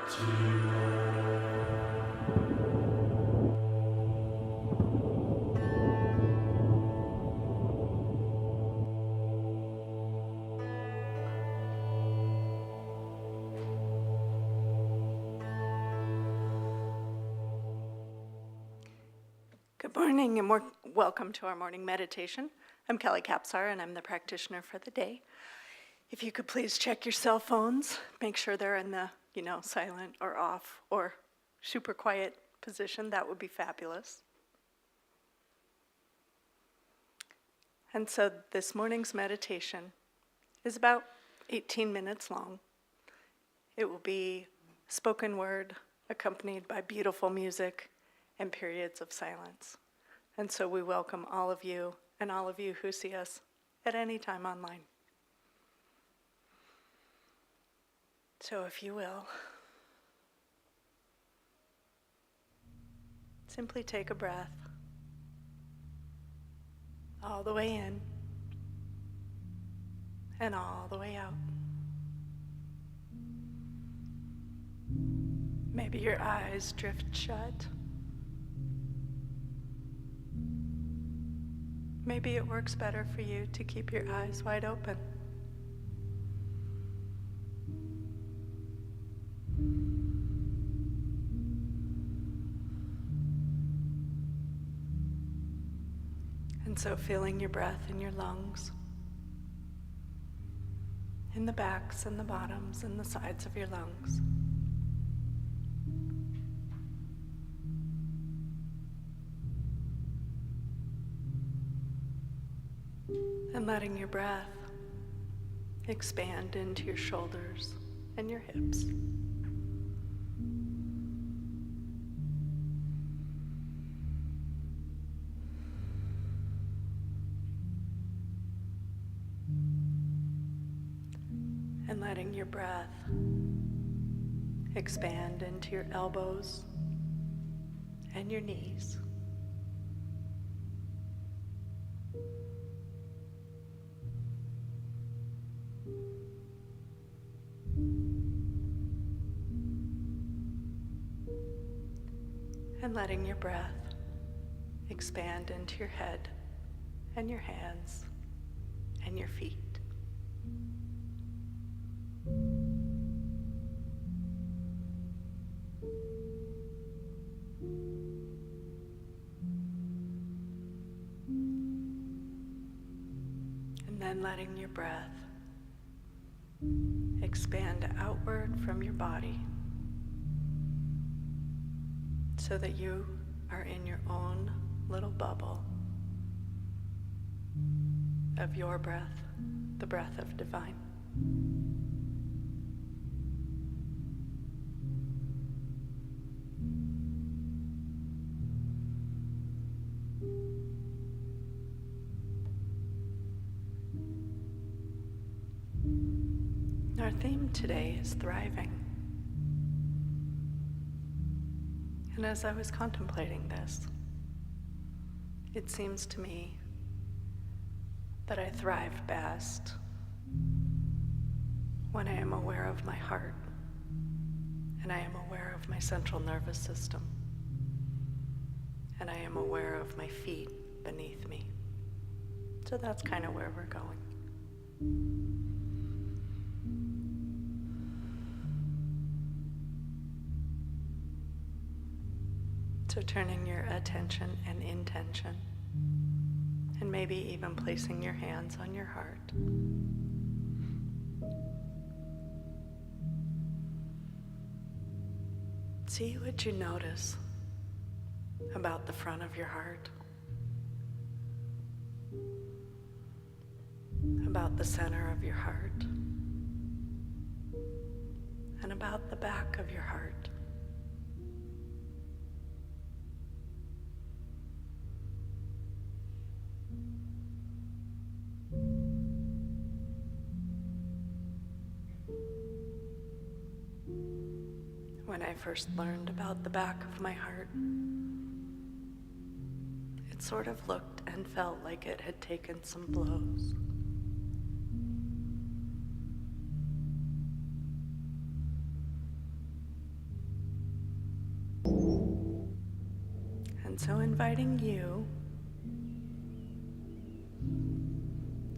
Good morning and welcome to our morning meditation. I'm Kelly Capsar and I'm the practitioner for the day. If you could please check your cell phones, make sure they're in the, silent or off or super quiet position. That would be fabulous. And so this morning's meditation is about 18 minutes long. It will be spoken word accompanied by beautiful music and periods of silence. And so we welcome all of you and all of you who see us at any time online. So if you will, simply take a breath all the way in and all the way out. Maybe your eyes drift shut. Maybe it works better for you to keep your eyes wide open. And so feeling your breath in your lungs, in the backs and the bottoms and the sides of your lungs. And letting your breath expand into your shoulders and your hips. And letting your breath expand into your elbows and your knees. And letting your breath expand into your head and your hands and your feet. And then letting your breath expand outward from your body, so that you are in your own little bubble of your breath, the breath of divine. Our theme today is thriving. And as I was contemplating this, it seems to me that I thrive best when I am aware of my heart and I am aware of my central nervous system and I am aware of my feet beneath me. So that's kind of where we're going. So turning your attention and intention, and maybe even placing your hands on your heart. See what you notice about the front of your heart, about the center of your heart, and about the back of your heart. When I first learned about the back of my heart, it sort of looked and felt like it had taken some blows. And so inviting you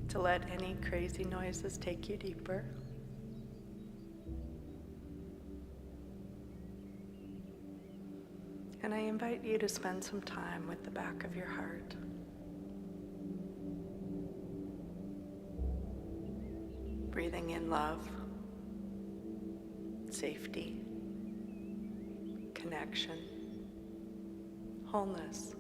to let any crazy noises take you deeper. And I invite you to spend some time with the back of your heart. Breathing in love, safety, connection, wholeness.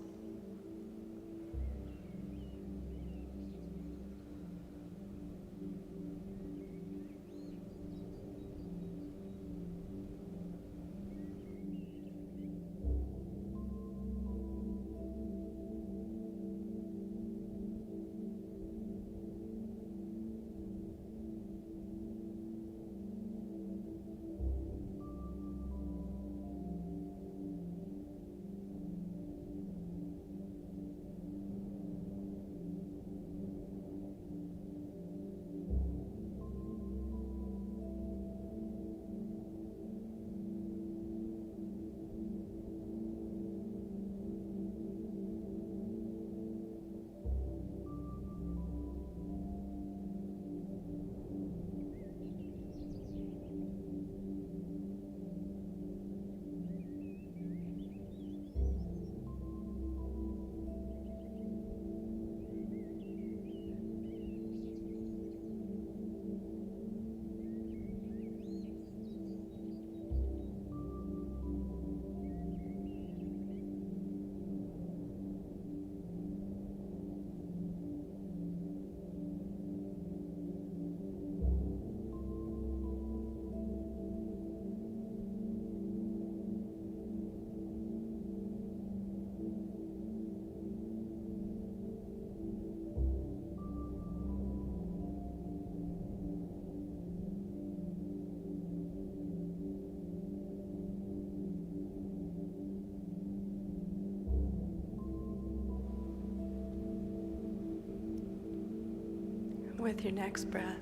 With your next breath,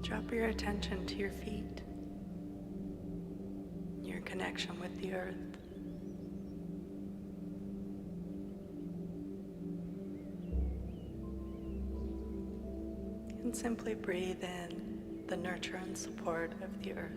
drop your attention to your feet, your connection with the earth. And simply breathe in the nurture and support of the earth.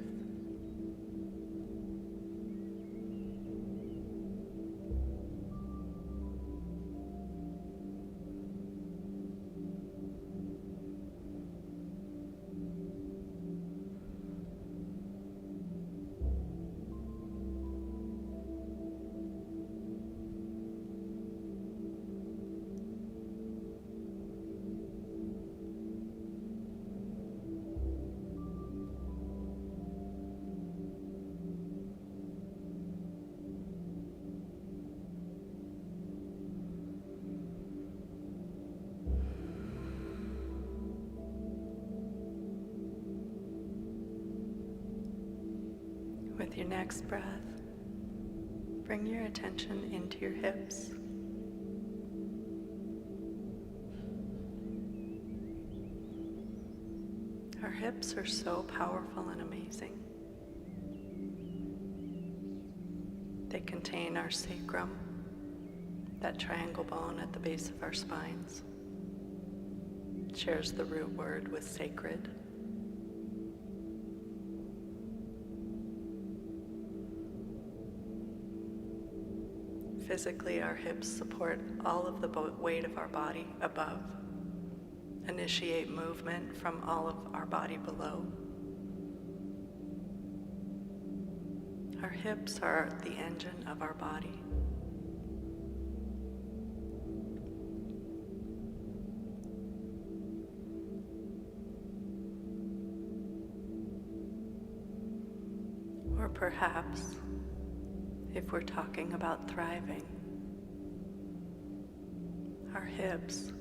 With your next breath, bring your attention into your hips. Our hips are so powerful and amazing. They contain our sacrum, that triangle bone at the base of our spines. It shares the root word with sacred. Physically, our hips support all of the weight of our body above, initiate movement from all of our body below. Our hips are the engine of our body. Or perhaps, if we're talking about thriving, our hips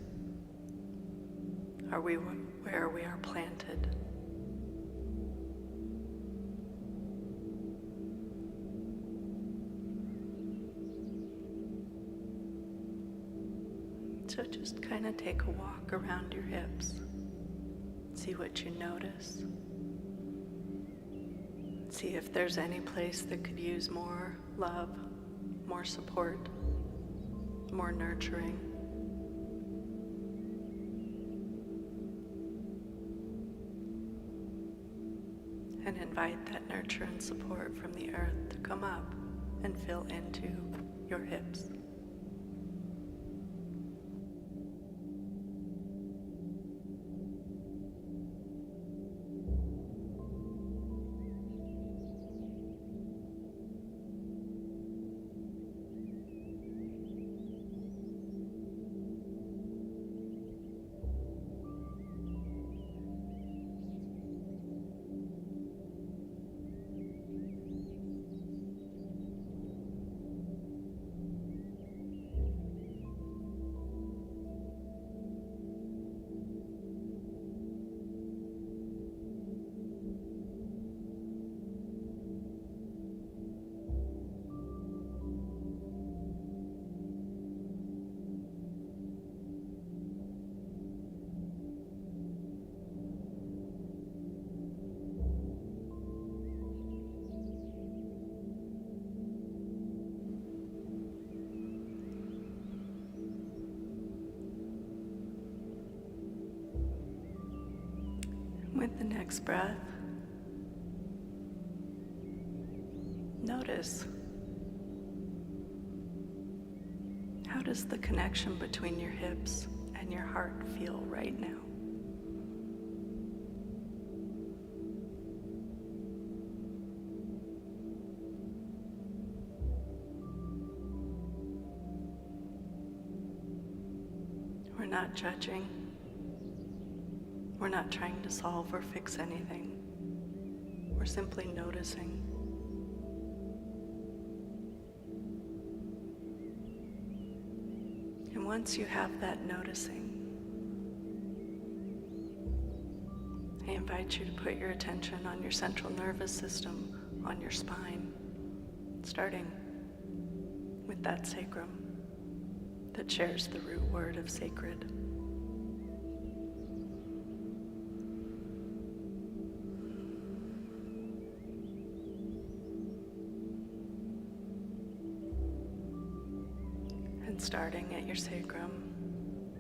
are where we are planted. So just kind of take a walk around your hips, see what you notice. See if there's any place that could use more love, more support, more nurturing. And invite that nurture and support from the earth to come up and fill into your hips. With the next breath, notice, how does the connection between your hips and your heart feel right now? We're not judging. We're not trying to solve or fix anything. We're simply noticing. And once you have that noticing, I invite you to put your attention on your central nervous system, on your spine, starting with that sacrum that shares the root word of sacred. And starting at your sacrum,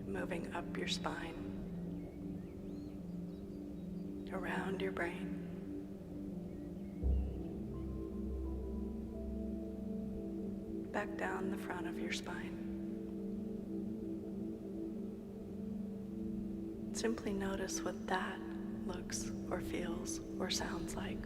moving up your spine, around your brain, back down the front of your spine. Simply notice what that looks or feels or sounds like.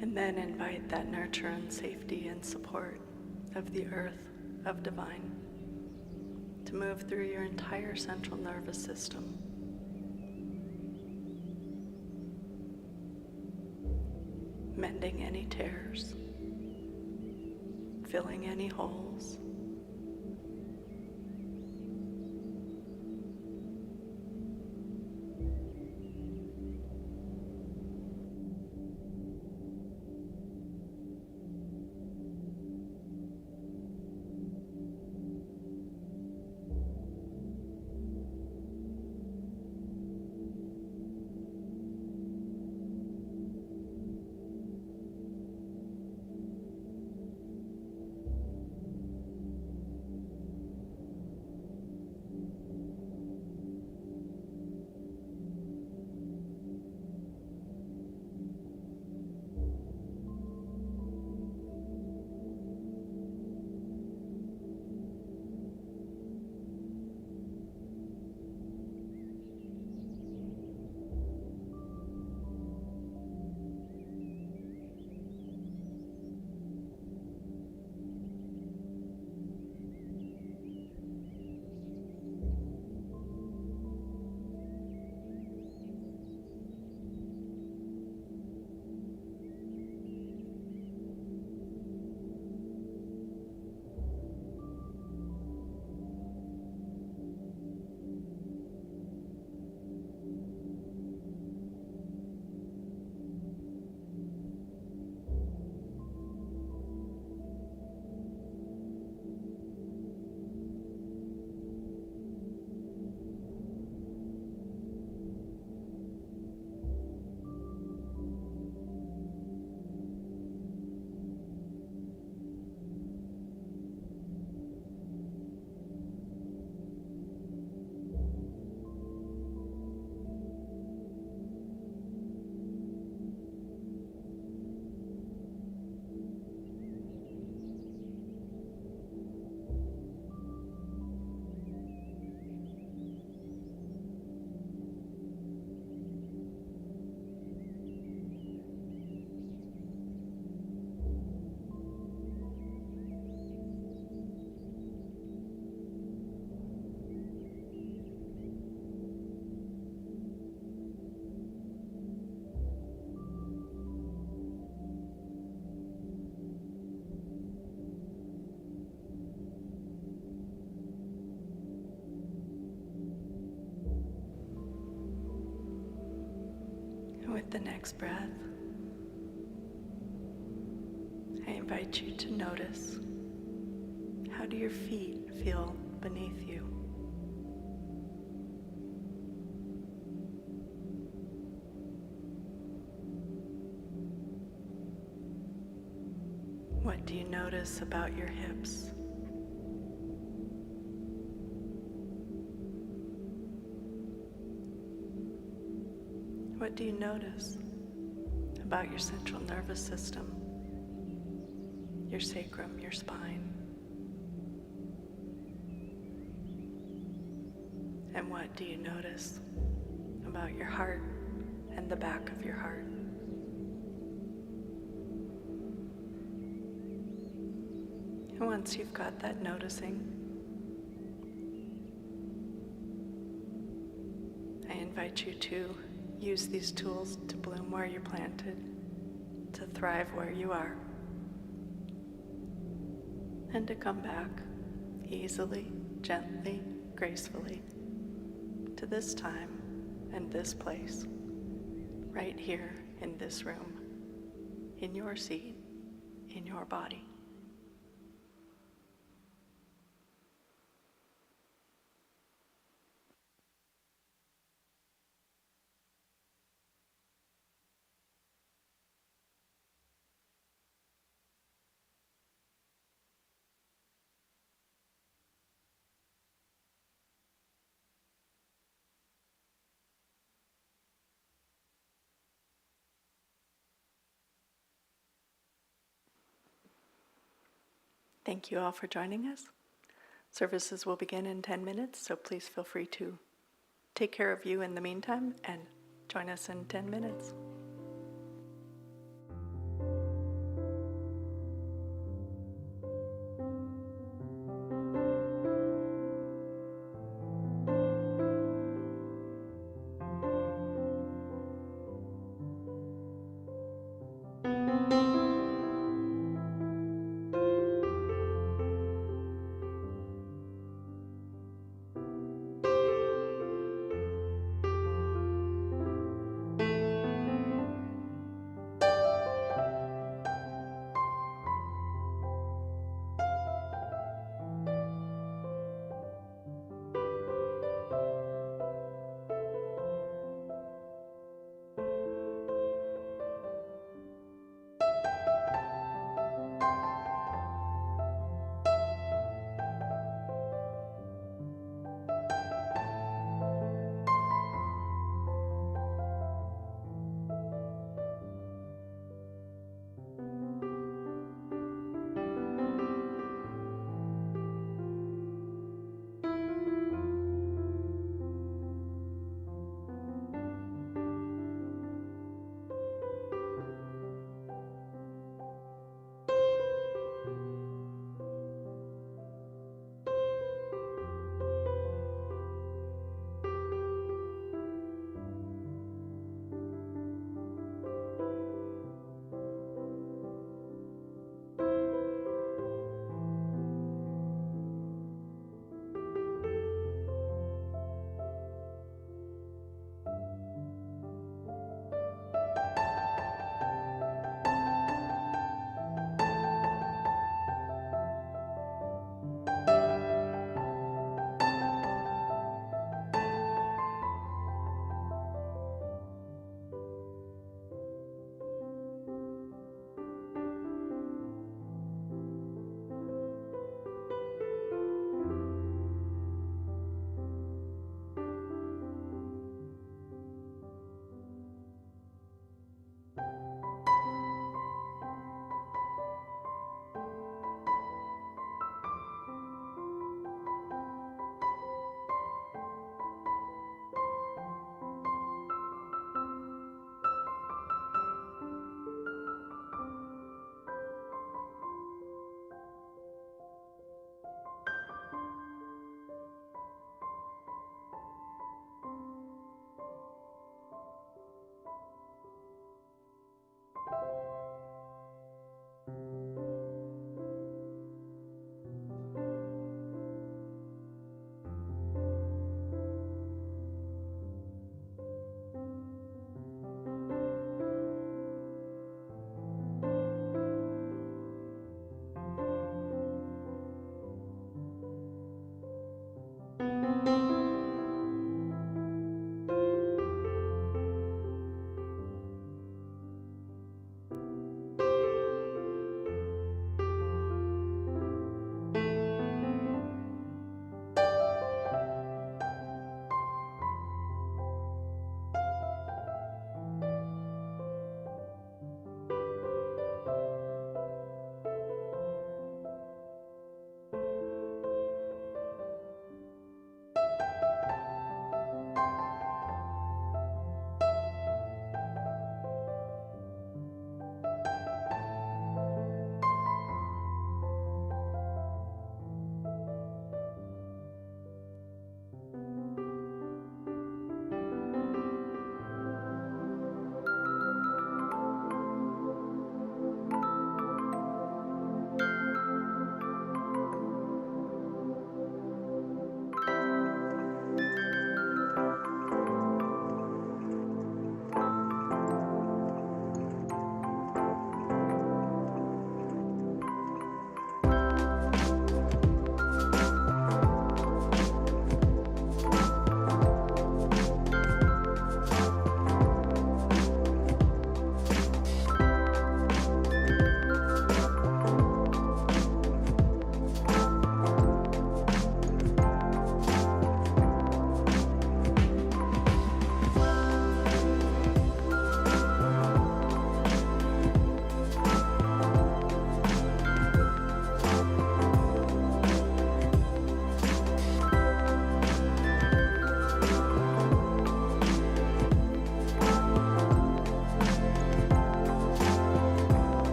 And then invite that nurture and safety and support of the earth, of divine, to move through your entire central nervous system. Mending any tears, filling any holes, With the next breath, I invite you to notice, how do your feet feel beneath you? What do you notice about your hips? What do you notice about your central nervous system, your sacrum, your spine? And what do you notice about your heart and the back of your heart? And once you've got that noticing, I invite you to use these tools to bloom where you're planted, to thrive where you are, and to come back easily, gently, gracefully to this time and this place, right here in this room, in your seat, in your body. Thank you all for joining us. Services will begin in 10 minutes, so please feel free to take care of you in the meantime and join us in 10 minutes.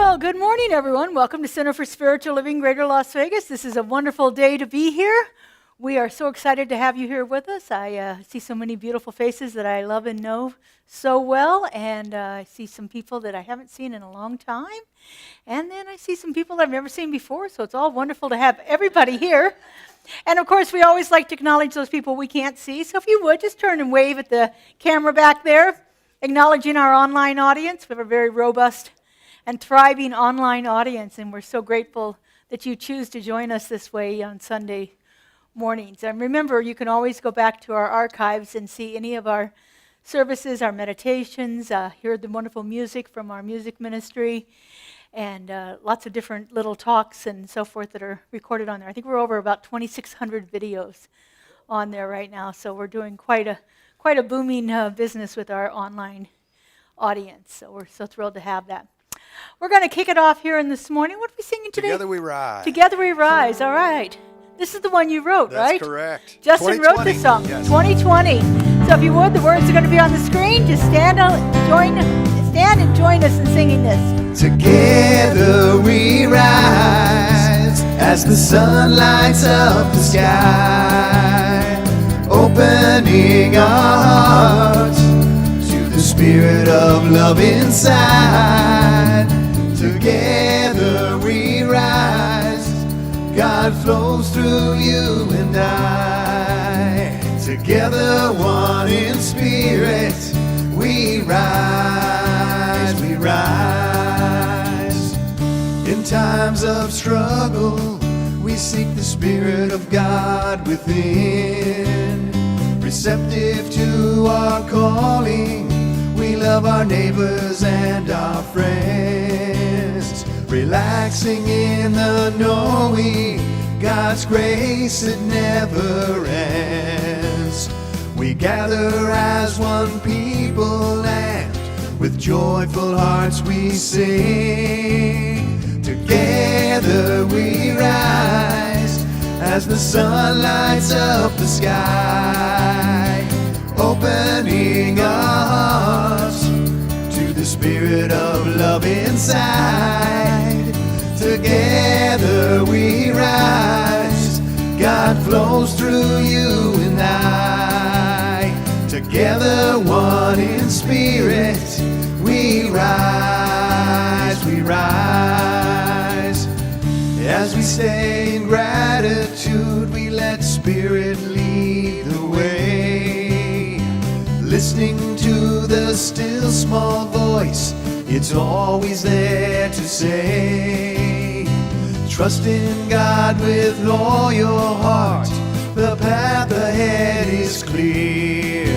Well, good morning, everyone. Welcome to Center for Spiritual Living, Greater Las Vegas. This is a wonderful day to be here. We are so excited to have you here with us. I see so many beautiful faces that I love and know so well, and I see some people that I haven't seen in a long time, and then I see some people I've never seen before, so it's all wonderful to have everybody here. And of course, we always like to acknowledge those people we can't see, so if you would, just turn and wave at the camera back there, acknowledging our online audience. We have a very robust and thriving online audience, and we're so grateful that you choose to join us this way on Sunday mornings. And remember, you can always go back to our archives and see any of our services, our meditations, hear the wonderful music from our music ministry, and lots of different little talks and so forth that are recorded on there. I think we're over about 2,600 videos on there right now, so we're doing quite a booming business with our online audience. So we're so thrilled to have that. We're going to kick it off here in this morning. What are we singing today? Together We Rise. Together We Rise. All right. This is the one you wrote, right? That's correct. Justin wrote this song, yes. 2020. So if you would, the words are going to be on the screen. Just stand and join us in singing this. Together we rise as the sun lights up the sky, opening our hearts to the spirit of love inside. Together we rise, God flows through you and I. Together one in spirit, we rise, we rise. In times of struggle, we seek the Spirit of God within. Receptive to our calling, we love our neighbors and our friends. Relaxing in the knowing God's grace, it never ends. We gather as one people and with joyful hearts we sing. Together we rise as the sun lights up the sky, opening our hearts to the spirit of love inside. Together we rise, God flows through you and I. Together one in spirit, we rise, we rise. As we stay in gratitude, we let Spirit lead the way. Listening to the still small voice, it's always there to say. Trust in God with all your heart, the path ahead is clear.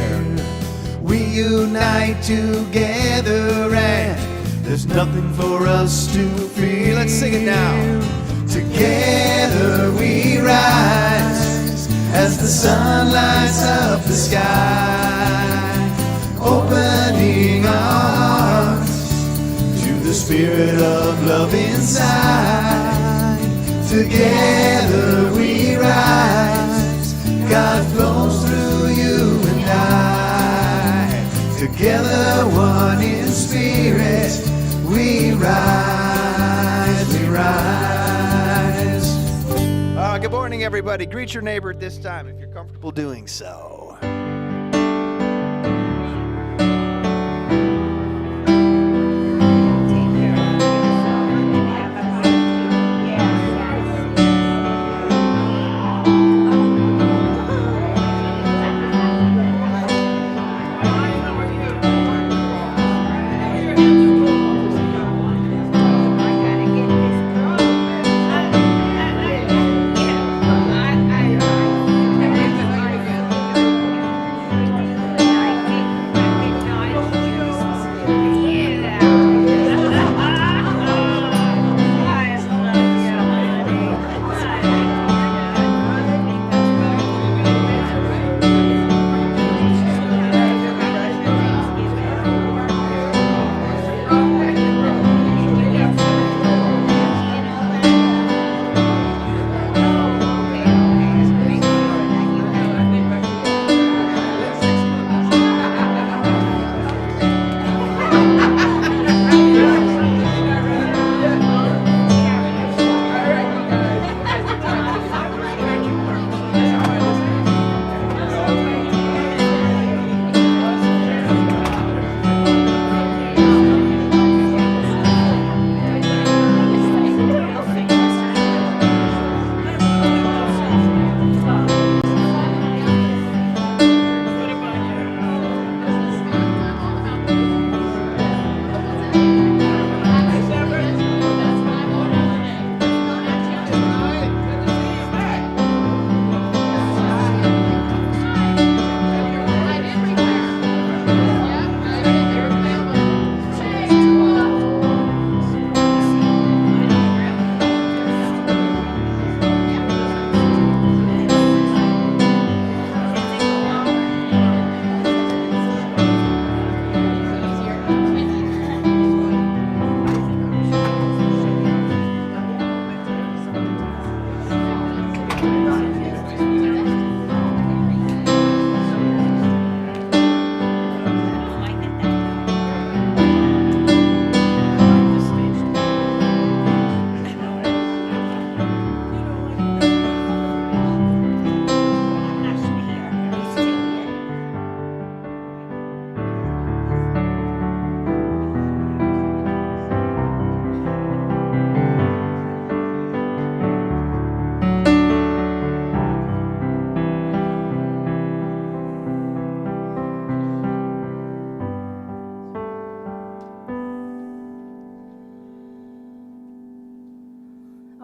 We unite together and there's nothing for us to fear. Let's sing it now. Together we rise as the sun lights up the sky, opening our hearts to the spirit of love inside. Together we rise, God flows through you and I. Together one in spirit, we rise, we rise. Good morning, everybody. Greet your neighbor at this time if you're comfortable doing so.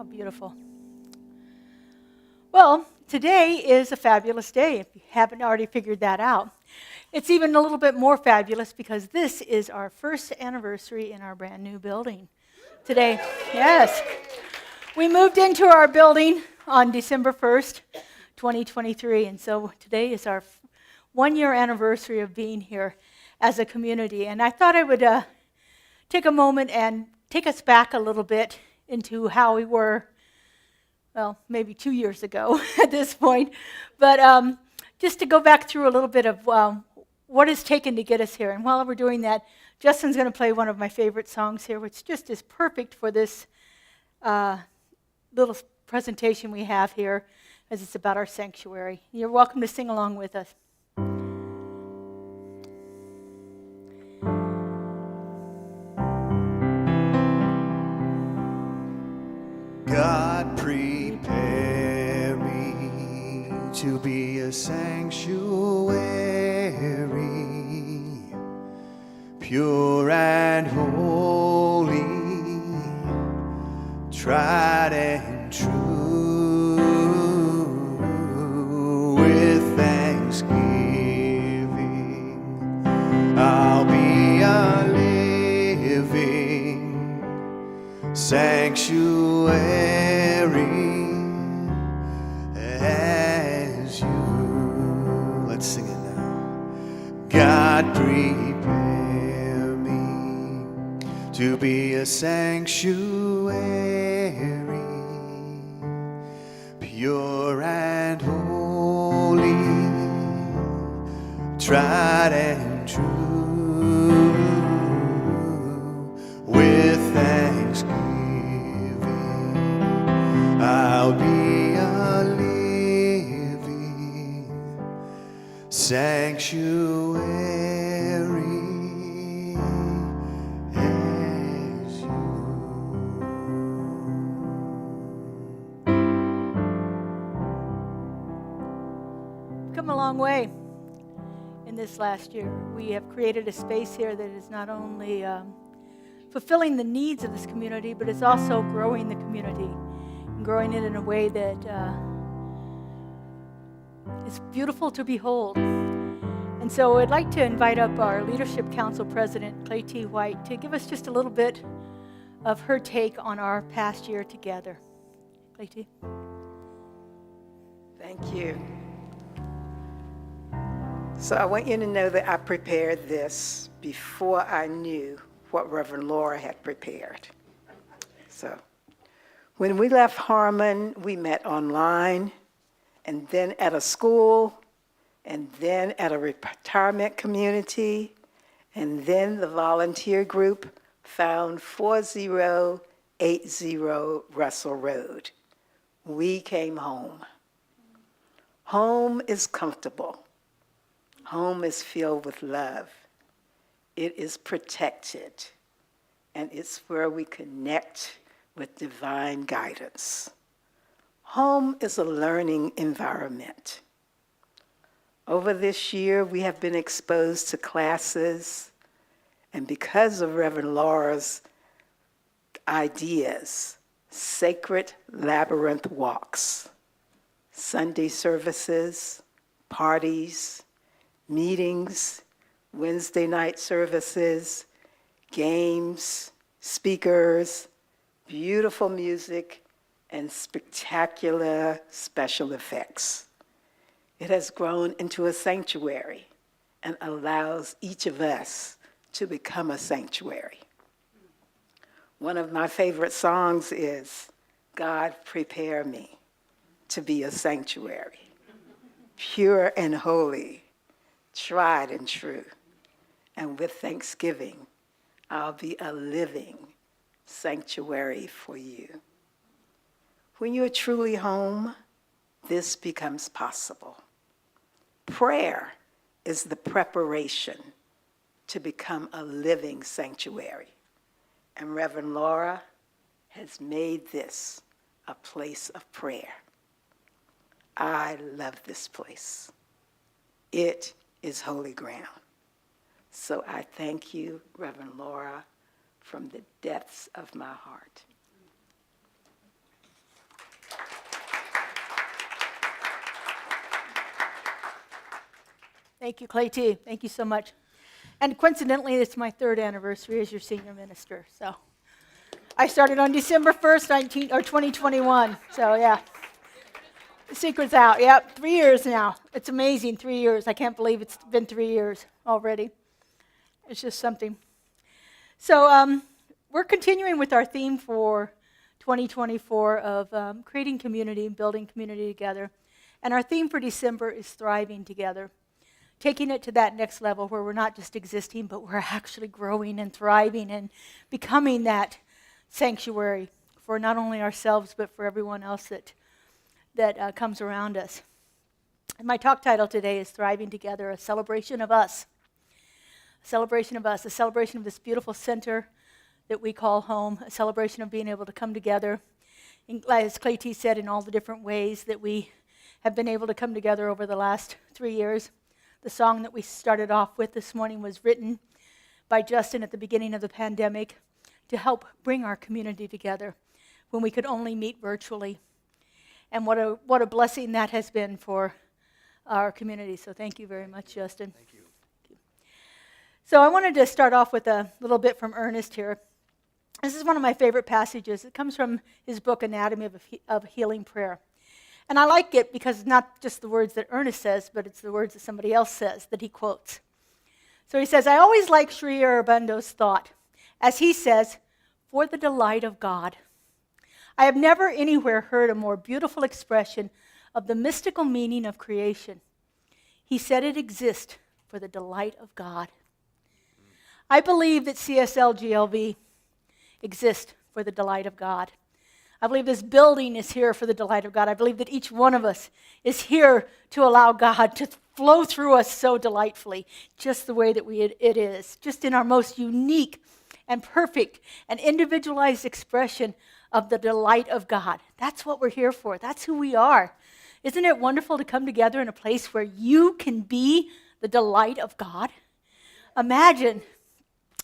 beautiful. Well, today is a fabulous day, if you haven't already figured that out. It's even a little bit more fabulous because this is our first anniversary in our brand new building. Today, yes. We moved into our building on December 1st, 2023, and so today is our 1-year anniversary of being here as a community. And I thought I would take a moment and take us back a little bit into how we were, well, maybe 2 years ago at this point, but just to go back through a little bit of what it's taken to get us here. And while we're doing that, Justin's going to play one of my favorite songs here, which just is perfect for this little presentation we have here, as it's about our sanctuary. You're welcome to sing along with us. God, prepare me to be a sanctuary, pure and holy, tried and true. With thanksgiving, I'll be a living sanctuary as you. Let's sing it now. God, prepare me to be a sanctuary, pure and holy, tried and true. With thanksgiving, I'll be a living sanctuary as you. Come a long way in this last year. We have created a space here that is not only fulfilling the needs of this community, but it's also growing the community and growing it in a way that is beautiful to behold. And so I'd like to invite up our Leadership Council President, Clay T. White, to give us just a little bit of her take on our past year together. Clay T. Thank you. So I want you to know that I prepared this before I knew what Reverend Laura had prepared. So when we left Harmon, we met online, and then at a school, and then at a retirement community, and then the volunteer group found 4080 Russell Road. We came home. Home is comfortable. Home is filled with love. It is protected, and it's where we connect with divine guidance. Home is a learning environment. Over this year, we have been exposed to classes, and because of Reverend Laura's ideas, sacred labyrinth walks, Sunday services, parties, meetings, Wednesday night services, games, speakers, beautiful music, and spectacular special effects. It has grown into a sanctuary and allows each of us to become a sanctuary. One of my favorite songs is, God, prepare me to be a sanctuary, pure and holy, tried and true. And with thanksgiving, I'll be a living sanctuary for you. When you're truly home, this becomes possible. Prayer is the preparation to become a living sanctuary. And Reverend Laura has made this a place of prayer. I love this place. It is holy ground. So I thank you, Reverend Laura, from the depths of my heart. Thank you, Clay T. Thank you so much. And coincidentally, it's my 3rd anniversary as your senior minister. So I started on December 1st, 2021. So yeah, the secret's out. Yep, 3 years now. It's amazing, 3 years. I can't believe it's been 3 years already. It's just something. So we're continuing with our theme for 2024 of creating community, building community together. And our theme for December is thriving together. Taking it to that next level where we're not just existing, but we're actually growing and thriving and becoming that sanctuary for not only ourselves, but for everyone else that comes around us. And my talk title today is Thriving Together, a celebration of us. A celebration of us, a celebration of this beautiful center that we call home, a celebration of being able to come together, as Clay T said, in all the different ways that we have been able to come together over the last 3 years. The song that we started off with this morning was written by Justin at the beginning of the pandemic to help bring our community together when we could only meet virtually. And what a blessing that has been for our community. So thank you very much, Justin. Thank you. So I wanted to start off with a little bit from Ernest here. This is one of my favorite passages. It comes from his book, Anatomy of Healing Prayer. And I like it because it's not just the words that Ernest says, but it's the words that somebody else says that he quotes. So he says, I always like Sri Aurobindo's thought, as he says, for the delight of God. I have never anywhere heard a more beautiful expression of the mystical meaning of creation. He said it exists for the delight of God. I believe that CSLGLV exists for the delight of God. I believe this building is here for the delight of God. I believe that each one of us is here to allow God to flow through us so delightfully, just the way that it is, just in our most unique and perfect and individualized expression of the delight of God. That's what we're here for. That's who we are. Isn't it wonderful to come together in a place where you can be the delight of God? Imagine,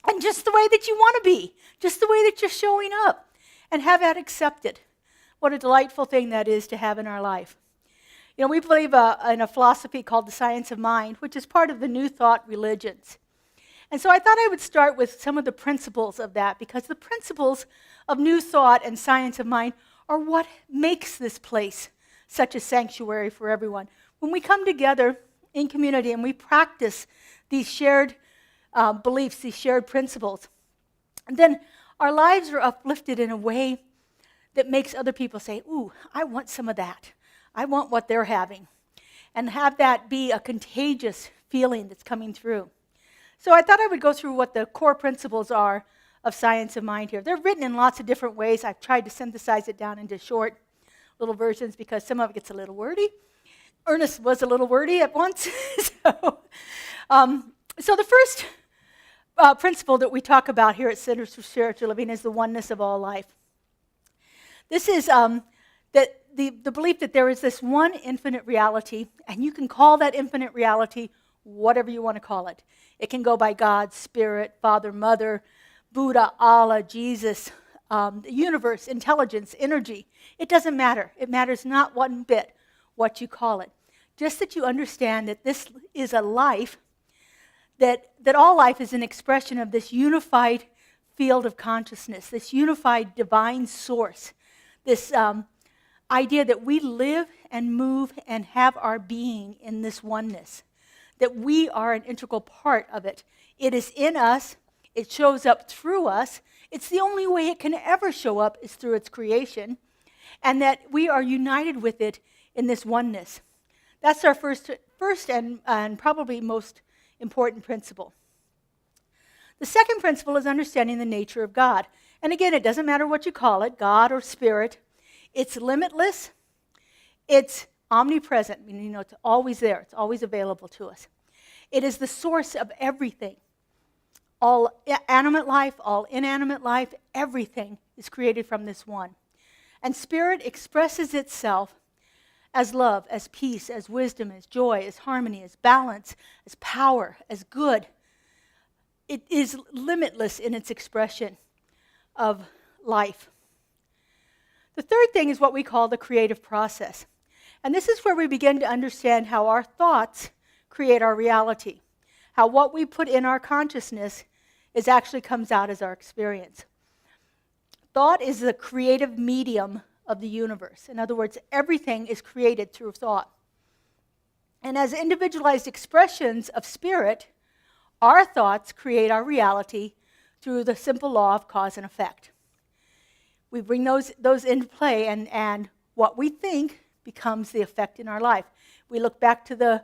and just the way that you want to be, just the way that you're showing up. And have that accepted. What a delightful thing that is to have in our life. You know, we believe in a philosophy called the science of mind, which is part of the New Thought religions. And so I thought I would start with some of the principles of that, because the principles of New Thought and science of mind are what makes this place such a sanctuary for everyone. When we come together in community and we practice these shared beliefs, these shared principles, then our lives are uplifted in a way that makes other people say, ooh, I want some of that. I want what they're having. And have that be a contagious feeling that's coming through. So I thought I would go through what the core principles are of science of mind here. They're written in lots of different ways. I've tried to synthesize it down into short little versions because some of it gets a little wordy. Ernest was a little wordy at once. So the first principle that we talk about here at Centers for Spiritual Living is the oneness of all life. This is that the belief that there is this one infinite reality, and you can call that infinite reality whatever you want to call it. It can go by God, Spirit, Father, Mother, Buddha, Allah, Jesus, the universe, intelligence, energy. It doesn't matter. It matters not one bit what you call it. Just that you understand that this is a life that all life is an expression of this unified field of consciousness, this unified divine source, this idea that we live and move and have our being in this oneness, that we are an integral part of it. It is in us. It shows up through us. It's the only way it can ever show up is through its creation, and that we are united with it in this oneness. That's our first and probably most important principle. The second principle is understanding the nature of God. And again, it doesn't matter what you call it, God or Spirit. It's limitless. It's omnipresent, meaning it's always there. It's always available to us. It is the source of everything. All animate life, all inanimate life, everything is created from this one. And Spirit expresses itself as love, as peace, as wisdom, as joy, as harmony, as balance, as power, as good. It is limitless in its expression of life. The third thing is what we call the creative process. And this is where we begin to understand how our thoughts create our reality. How what we put in our consciousness is actually comes out as our experience. Thought is the creative medium of the universe. In other words, everything is created through thought. And as individualized expressions of spirit, our thoughts create our reality through the simple law of cause and effect. We bring those into play, and what we think becomes the effect in our life. We look back to the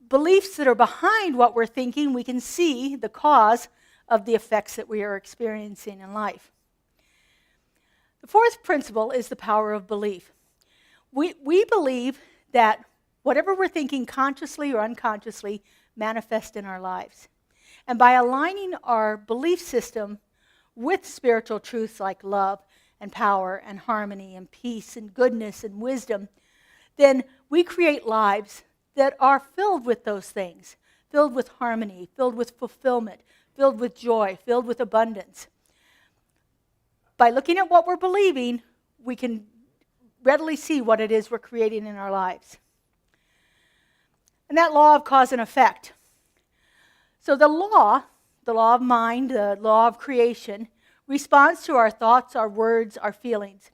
beliefs that are behind what we're thinking, we can see the cause of the effects that we are experiencing in life. The fourth principle is the power of belief. We believe that whatever we're thinking consciously or unconsciously manifests in our lives. And by aligning our belief system with spiritual truths like love and power and harmony and peace and goodness and wisdom, then we create lives that are filled with those things, filled with harmony, filled with fulfillment, filled with joy, filled with abundance. By looking at what we're believing, we can readily see what it is we're creating in our lives. And that law of cause and effect. So the law of mind, the law of creation, responds to our thoughts, our words, our feelings.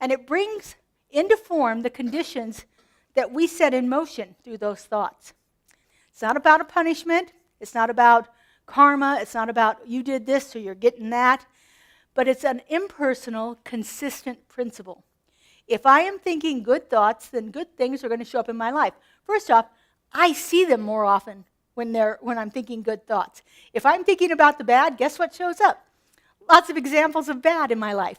And it brings into form the conditions that we set in motion through those thoughts. It's not about a punishment. It's not about karma. It's not about you did this so you're getting that. But it's an impersonal, consistent principle. If I am thinking good thoughts, then good things are going to show up in my life. First off, I see them more often when I'm thinking good thoughts. If I'm thinking about the bad, guess what shows up? Lots of examples of bad in my life.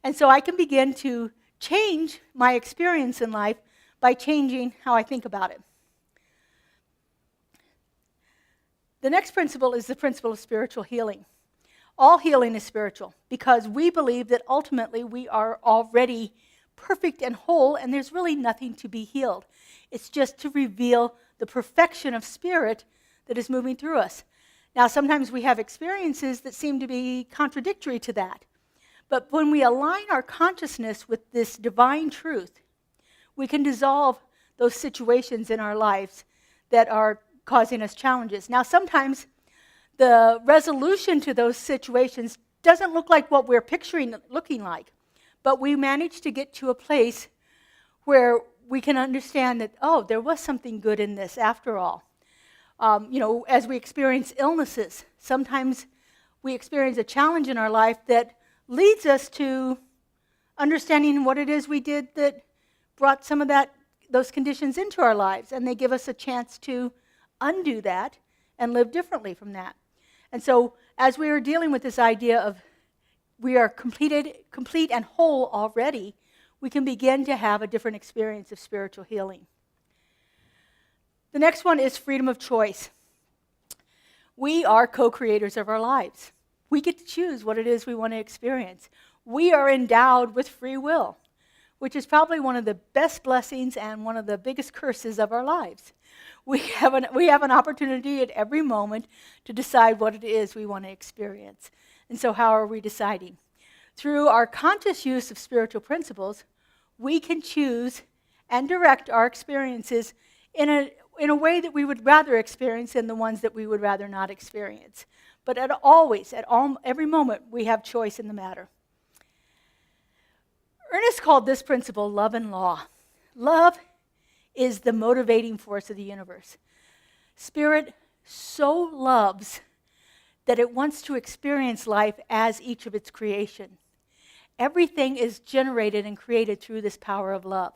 And so I can begin to change my experience in life by changing how I think about it. The next principle is the principle of spiritual healing. All healing is spiritual because we believe that ultimately we are already perfect and whole and there's really nothing to be healed. It's just to reveal the perfection of spirit that is moving through us. Now, sometimes we have experiences that seem to be contradictory to that. But when we align our consciousness with this divine truth, we can dissolve those situations in our lives that are causing us challenges. Now, sometimes the resolution to those situations doesn't look like what we're picturing it looking like. But we manage to get to a place where we can understand that, oh, there was something good in this after all. As we experience illnesses, sometimes we experience a challenge in our life that leads us to understanding what it is we did that brought some of those conditions into our lives, and they give us a chance to undo that and live differently from that. And so as we are dealing with this idea of we are complete and whole already, we can begin to have a different experience of spiritual healing. The next one is freedom of choice. We are co-creators of our lives. We get to choose what it is we want to experience. We are endowed with free will, which is probably one of the best blessings and one of the biggest curses of our lives. We have an opportunity at every moment to decide what it is we want to experience. And so how are we deciding? Through our conscious use of spiritual principles, we can choose and direct our experiences in a way that we would rather experience than the ones that we would rather not experience. But every moment, we have choice in the matter. Ernest called this principle love and law. Love is the motivating force of the universe. Spirit so loves that it wants to experience life as each of its creation. Everything is generated and created through this power of love.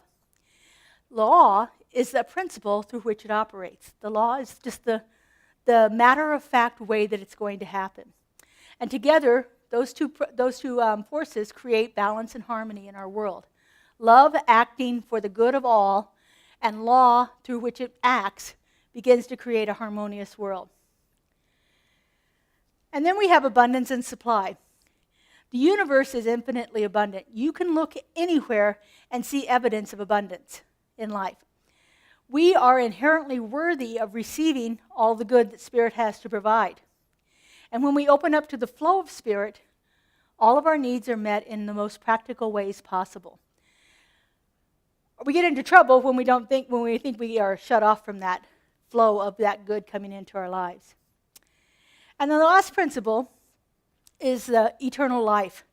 Law is the principle through which it operates. The law is just the matter-of-fact way that it's going to happen. And together, those two forces create balance and harmony in our world. Love acting for the good of all, and law through which it acts begins to create a harmonious world. And then we have abundance and supply. The universe is infinitely abundant. You can look anywhere and see evidence of abundance in life. We are inherently worthy of receiving all the good that Spirit has to provide. And when we open up to the flow of Spirit, all of our needs are met in the most practical ways possible. We get into trouble when we think we are shut off from that flow of that good coming into our lives. And then the last principle is the eternal life,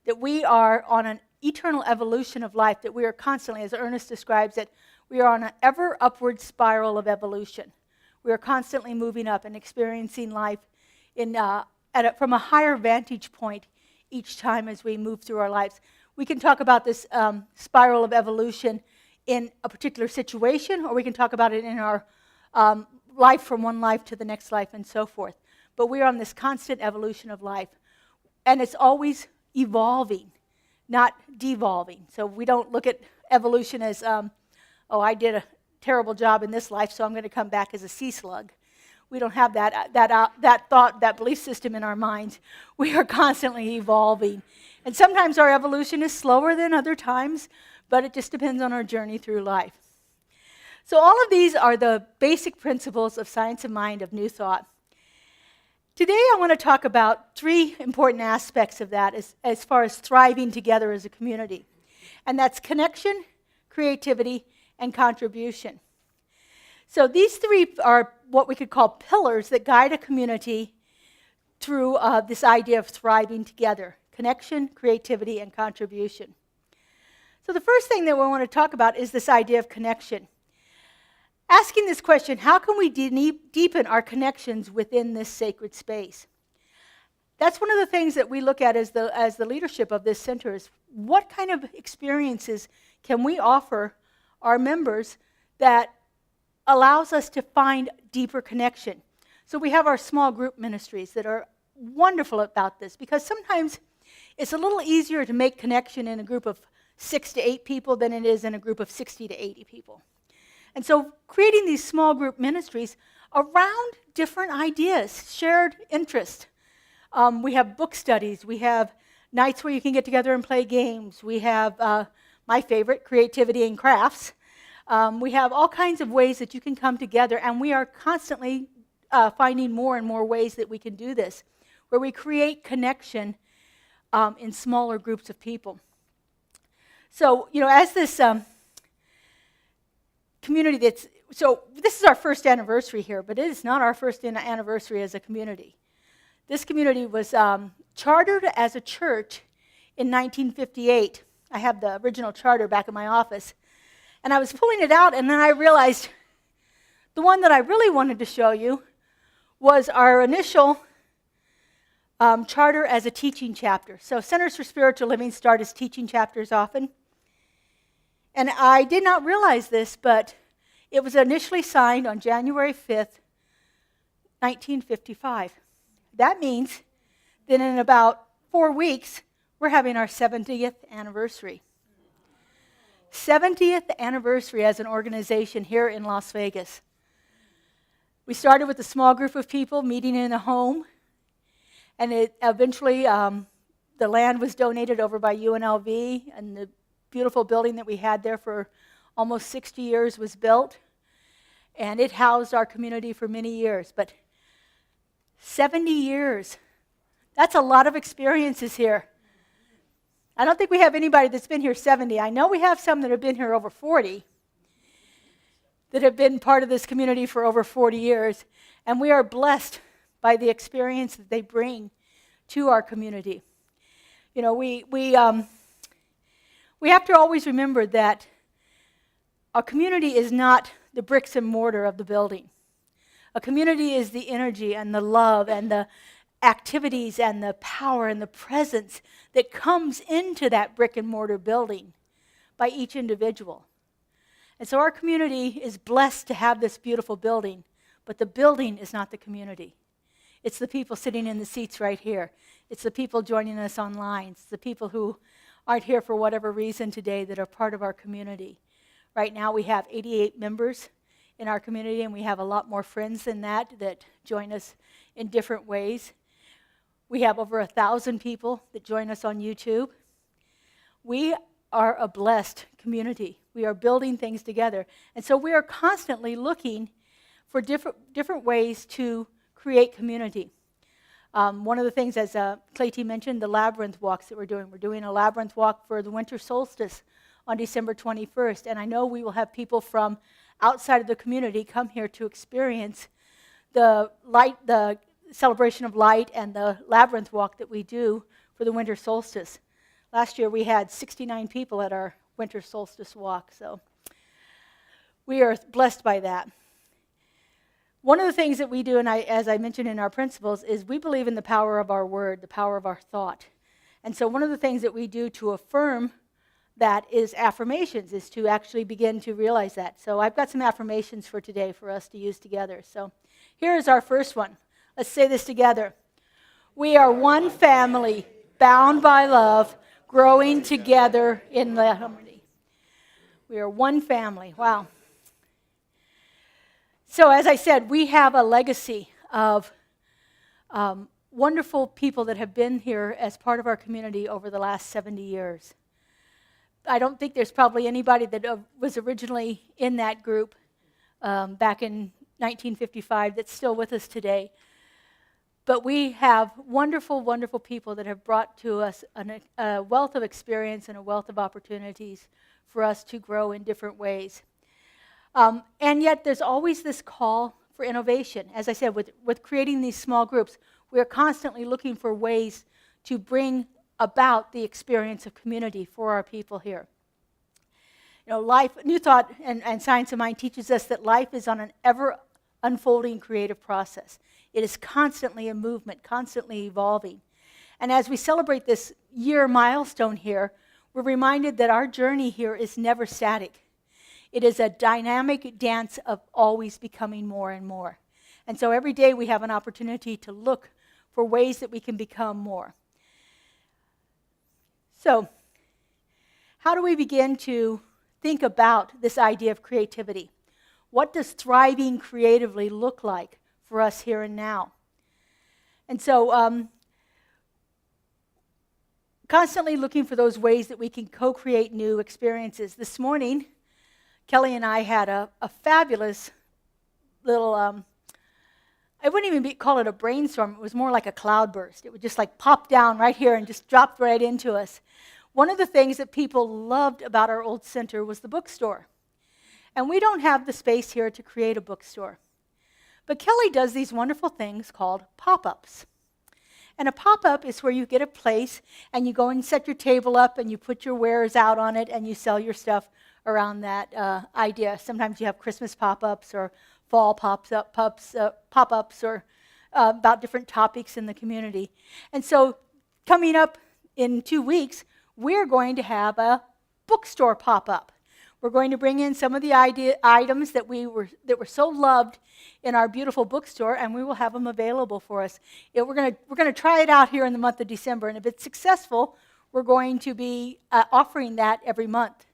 that we are on an eternal evolution of life, that we are constantly, as Ernest describes it, we are on an ever upward spiral of evolution. We are constantly moving up and experiencing life from a higher vantage point each time as we move through our lives. We can talk about this spiral of evolution in a particular situation, or we can talk about it in our life from one life to the next life and so forth. But we are on this constant evolution of life. And it's always evolving, not devolving. So we don't look at evolution as, I did a terrible job in this life, so I'm going to come back as a sea slug. We don't have that thought, that belief system in our minds. We are constantly evolving. And sometimes our evolution is slower than other times, but it just depends on our journey through life. So all of these are the basic principles of science of mind, of New Thought. Today I want to talk about three important aspects of that as far as thriving together as a community. And that's connection, creativity, and contribution. So these three are what we could call pillars that guide a community through this idea of thriving together: connection, creativity, and contribution. So the first thing that we want to talk about is this idea of connection. Asking this question, how can we deepen our connections within this sacred space? That's one of the things that we look at as the leadership of this center, is what kind of experiences can we offer our members that allows us to find deeper connection. So we have our small group ministries that are wonderful about this, because sometimes it's a little easier to make connection in a group of 6 to 8 people than it is in a group of 60 to 80 people. And so creating these small group ministries around different ideas, shared interest. We have book studies. We have nights where you can get together and play games. We have my favorite, creativity and crafts. We have all kinds of ways that you can come together, and we are constantly finding more and more ways that we can do this, where we create connection in smaller groups of people. So, as this community this is our first anniversary here, but it is not our first anniversary as a community. This community was chartered as a church in 1958. I have the original charter back in my office. And I was pulling it out, and then I realized the one that I really wanted to show you was our initial charter as a teaching chapter. So Centers for Spiritual Living start as teaching chapters often. And I did not realize this, but it was initially signed on January 5th, 1955. That means that in about 4 weeks, we're having our 70th anniversary. 70th anniversary as an organization here in Las Vegas. We started with a small group of people meeting in a home, and it eventually the land was donated over by UNLV, and the beautiful building that we had there for almost 60 years was built, and it housed our community for many years. But 70 years, that's a lot of experiences here. I don't think we have anybody that's been here 70. I know we have some that have been here over 40, that have been part of this community for over 40 years, and we are blessed by the experience that they bring to our community. We have to always remember that our community is not the bricks and mortar of the building. A community is the energy and the love and the activities and the power and the presence that comes into that brick and mortar building by each individual. And so our community is blessed to have this beautiful building, but the building is not the community. It's the people sitting in the seats right here. It's the people joining us online. It's the people who aren't here for whatever reason today that are part of our community. Right now we have 88 members in our community, and we have a lot more friends than that join us in different ways. We have over 1,000 people that join us on YouTube. We are a blessed community. We are building things together. And so we are constantly looking for different ways to create community. One of the things, as Clayton mentioned, the labyrinth walks that we're doing. We're doing a labyrinth walk for the winter solstice on December 21st. And I know we will have people from outside of the community come here to experience the celebration of light and the labyrinth walk that we do for the winter solstice. Last year we had 69 people at our winter solstice walk, so we are blessed by that. One of the things that we do, and as I mentioned in our principles, is we believe in the power of our word, the power of our thought. And so one of the things that we do to affirm that is affirmations, is to actually begin to realize that. So I've got some affirmations for today for us to use together. So here is our first one. Let's say this together. We are one family, bound by love, growing together in harmony. We are one family. Wow. So as I said, we have a legacy of wonderful people that have been here as part of our community over the last 70 years. I don't think there's probably anybody that was originally in that group back in 1955 that's still with us today. But we have wonderful, wonderful people that have brought to us a wealth of experience and a wealth of opportunities for us to grow in different ways. And yet there's always this call for innovation. As I said, with creating these small groups, we are constantly looking for ways to bring about the experience of community for our people here. You know, life, New Thought and Science of Mind teaches us that life is on an ever unfolding creative process. It is constantly a movement, constantly evolving. And as we celebrate this year milestone here, we're reminded that our journey here is never static. It is a dynamic dance of always becoming more and more. And so every day we have an opportunity to look for ways that we can become more. So, how do we begin to think about this idea of creativity? What does thriving creatively look like for us here and now? And so, constantly looking for those ways that we can co-create new experiences. This morning, Kelly and I had a fabulous little, I wouldn't even call it a brainstorm. It was more like a cloudburst. It would just like pop down right here and just drop right into us. One of the things that people loved about our old center was the bookstore. And we don't have the space here to create a bookstore. But Kelly does these wonderful things called pop-ups. And a pop-up is where you get a place and you go and set your table up and you put your wares out on it and you sell your stuff around that idea. Sometimes you have Christmas pop-ups or fall pop-ups or about different topics in the community. And so coming up in 2 weeks, we're going to have a bookstore pop-up. We're going to bring in some of the items that were so loved in our beautiful bookstore, and we will have them available for us. We're going to try it out here in the month of December, and if it's successful, we're going to be offering that every month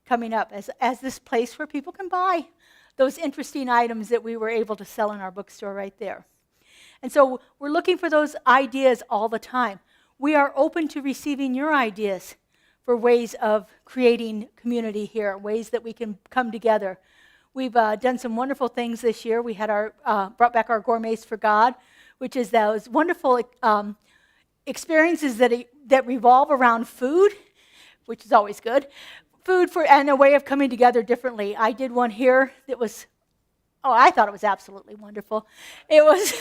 coming up as this place where people can buy those interesting items that we were able to sell in our bookstore right there. And so we're looking for those ideas all the time. We are open to receiving your ideas for ways of creating community here, ways that we can come together. We've done some wonderful things this year. We had brought back our Gourmets for God, which is those wonderful experiences that revolve around food, which is always good. Food and a way of coming together differently. I did one here that was, I thought it was absolutely wonderful. It was,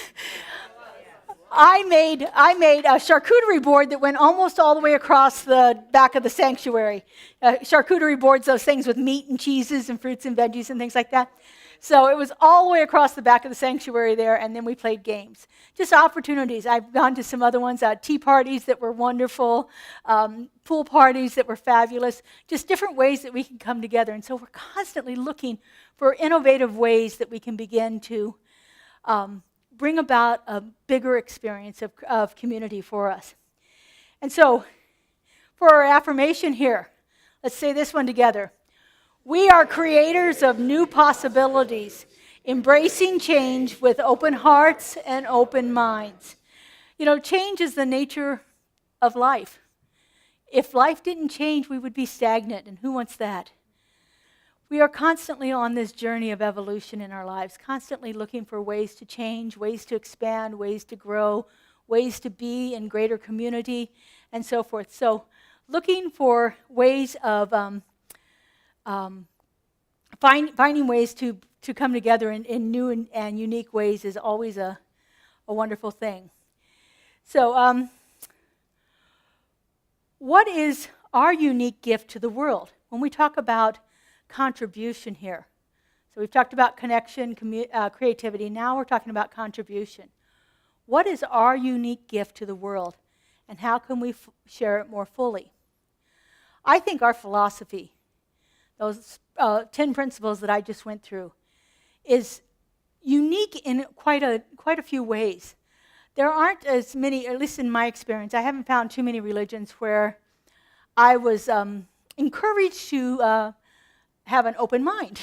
I made a charcuterie board that went almost all the way across the back of the sanctuary. Charcuterie boards, those things with meat and cheeses and fruits and veggies and things like that. So it was all the way across the back of the sanctuary there, and then we played games. Just opportunities. I've gone to some other ones, tea parties that were wonderful, pool parties that were fabulous, just different ways that we can come together. And so we're constantly looking for innovative ways that we can begin to bring about a bigger experience of community for us. And so for our affirmation here, let's say this one together. We are creators of new possibilities, embracing change with open hearts and open minds. You know, change is the nature of life. If life didn't change, we would be stagnant, and who wants that? We are constantly on this journey of evolution in our lives, constantly looking for ways to change, ways to expand, ways to grow, ways to be in greater community, and so forth. So looking for ways of finding ways to come together in new and unique ways is always a wonderful thing. So, what is our unique gift to the world? When we talk about contribution here, so we've talked about connection, creativity, now we're talking about contribution. What is our unique gift to the world, and how can we share it more fully? I think our philosophy, those 10 principles that I just went through, is unique in quite a few ways. There aren't as many, at least in my experience, I haven't found too many religions where I was encouraged to have an open mind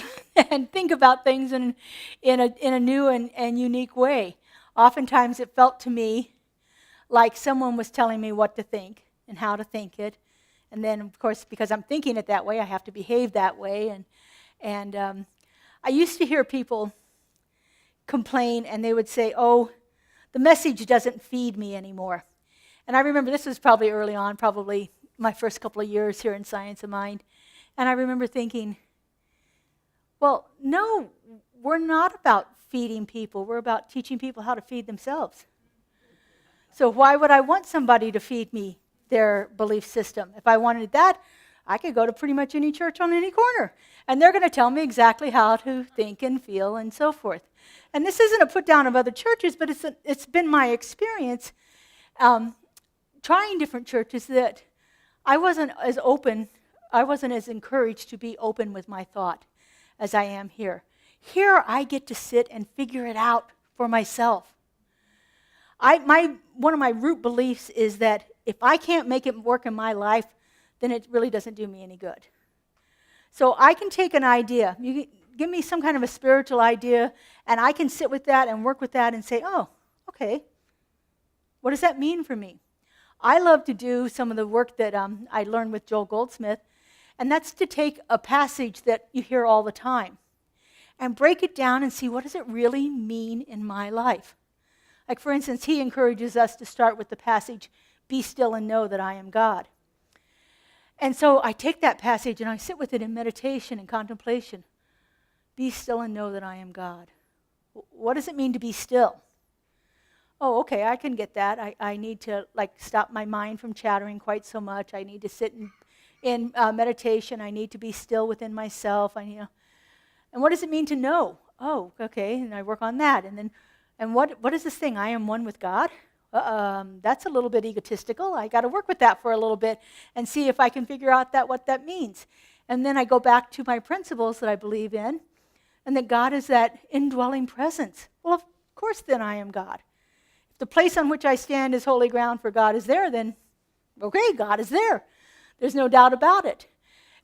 and think about things in a new and unique way. Oftentimes it felt to me like someone was telling me what to think and how to think it. And then, of course, because I'm thinking it that way, I have to behave that way. And I used to hear people complain, and they would say, oh, the message doesn't feed me anymore. And I remember this was probably early on, probably my first couple of years here in Science of Mind. And I remember thinking, well, no, we're not about feeding people. We're about teaching people how to feed themselves. So why would I want somebody to feed me their belief system? If I wanted that, I could go to pretty much any church on any corner, and they're going to tell me exactly how to think and feel and so forth. And this isn't a put down of other churches, but it's been my experience trying different churches that I wasn't as encouraged to be open with my thought as I am here. Here I get to sit and figure it out for myself. One of my root beliefs is that if I can't make it work in my life, then it really doesn't do me any good. So I can take an idea, you give me some kind of a spiritual idea, and I can sit with that and work with that and say, oh, okay, what does that mean for me? I love to do some of the work that I learned with Joel Goldsmith, and that's to take a passage that you hear all the time and break it down and see what does it really mean in my life. Like, for instance, he encourages us to start with the passage, be still and know that I am God. And so I take that passage and I sit with it in meditation and contemplation. Be still and know that I am God. What does it mean to be still? Oh, okay, I can get that. I need to stop my mind from chattering quite so much. I need to sit in meditation. I need to be still within myself. And what does it mean to know? Oh, okay, and I work on that. And what is this thing? I am one with God? That's a little bit egotistical. I got to work with that for a little bit and see if I can figure out what that means. And then I go back to my principles that I believe in, and that God is that indwelling presence. Well, of course, then I am God. If the place on which I stand is holy ground for God is there, then okay, God is there. There's no doubt about it.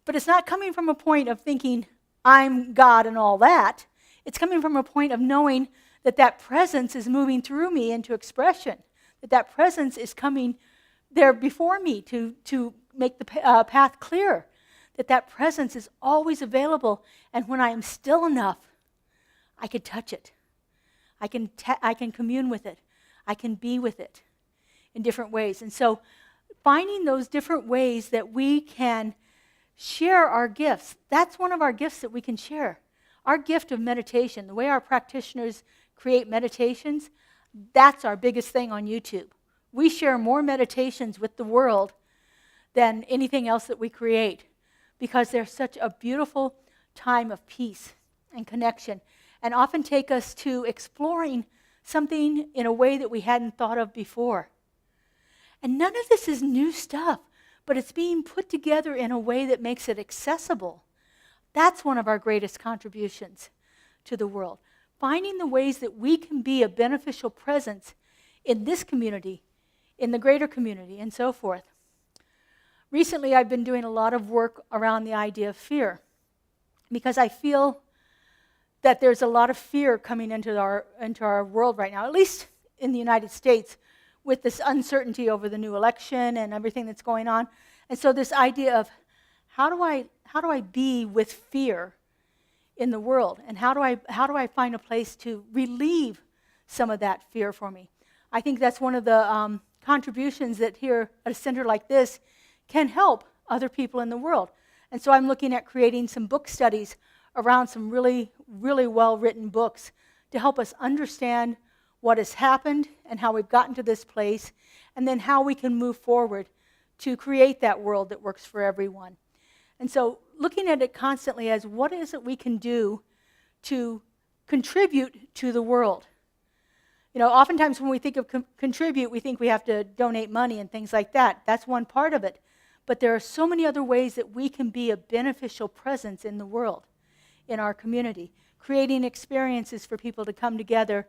But it's not coming from a point of thinking I'm God and all that. It's coming from a point of knowing that presence is moving through me into expression, that presence is coming there before me to make the path clear, that presence is always available, and when I am still enough, I can touch it. I can commune with it. I can be with it in different ways. And so finding those different ways that we can share our gifts, that's one of our gifts that we can share. Our gift of meditation, the way our practitioners create meditations, that's our biggest thing on YouTube. We share more meditations with the world than anything else that we create because they're such a beautiful time of peace and connection and often take us to exploring something in a way that we hadn't thought of before. And none of this is new stuff, but it's being put together in a way that makes it accessible. That's one of our greatest contributions to the world. Finding the ways that we can be a beneficial presence in this community, in the greater community, and so forth. Recently, I've been doing a lot of work around the idea of fear because I feel that there's a lot of fear coming into our world right now, at least in the United States, with this uncertainty over the new election and everything that's going on. And so this idea of how do I be with fear in the world, and how do I find a place to relieve some of that fear for me? I think that's one of the contributions that here at a center like this can help other people in the world. And so I'm looking at creating some book studies around some really, really well-written books to help us understand what has happened and how we've gotten to this place, and then how we can move forward to create that world that works for everyone. And so looking at it constantly as what is it we can do to contribute to the world. You know, oftentimes when we think of contribute, we think we have to donate money and things like that. That's one part of it. But there are so many other ways that we can be a beneficial presence in the world, in our community, creating experiences for people to come together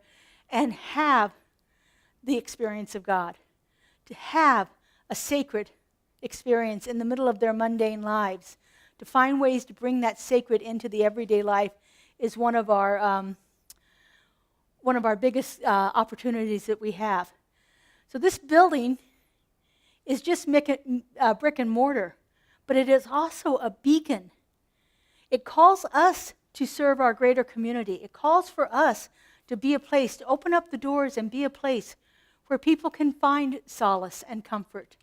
and have the experience of God, to have a sacred experience in the middle of their mundane lives. To find ways to bring that sacred into the everyday life is one of our biggest opportunities that we have. So this building is just brick and mortar, but it is also a beacon. It calls us to serve our greater community. It calls for us to be a place, to open up the doors and be a place where people can find solace and comfort.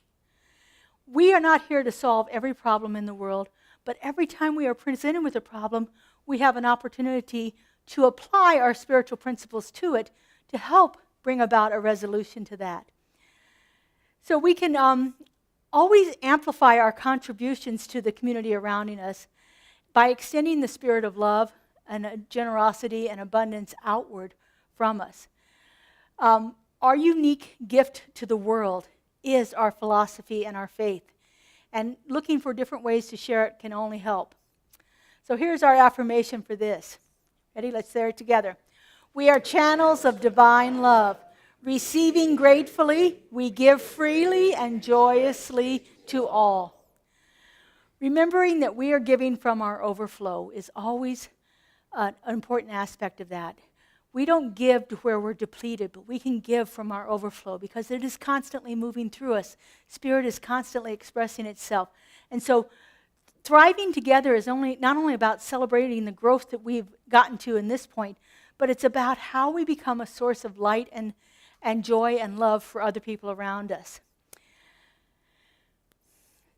We are not here to solve every problem in the world, but every time we are presented with a problem, we have an opportunity to apply our spiritual principles to it to help bring about a resolution to that. So we can always amplify our contributions to the community around us by extending the spirit of love and generosity and abundance outward from us. Our unique gift to the world is our philosophy and our faith. And looking for different ways to share it can only help. So here's our affirmation for this. Ready? Let's say it together. We are channels of divine love. Receiving gratefully, we give freely and joyously to all. Remembering that we are giving from our overflow is always an important aspect of that. We don't give to where we're depleted, but we can give from our overflow because it is constantly moving through us. Spirit is constantly expressing itself. And so thriving together is not only about celebrating the growth that we've gotten to in this point, but it's about how we become a source of light and joy and love for other people around us.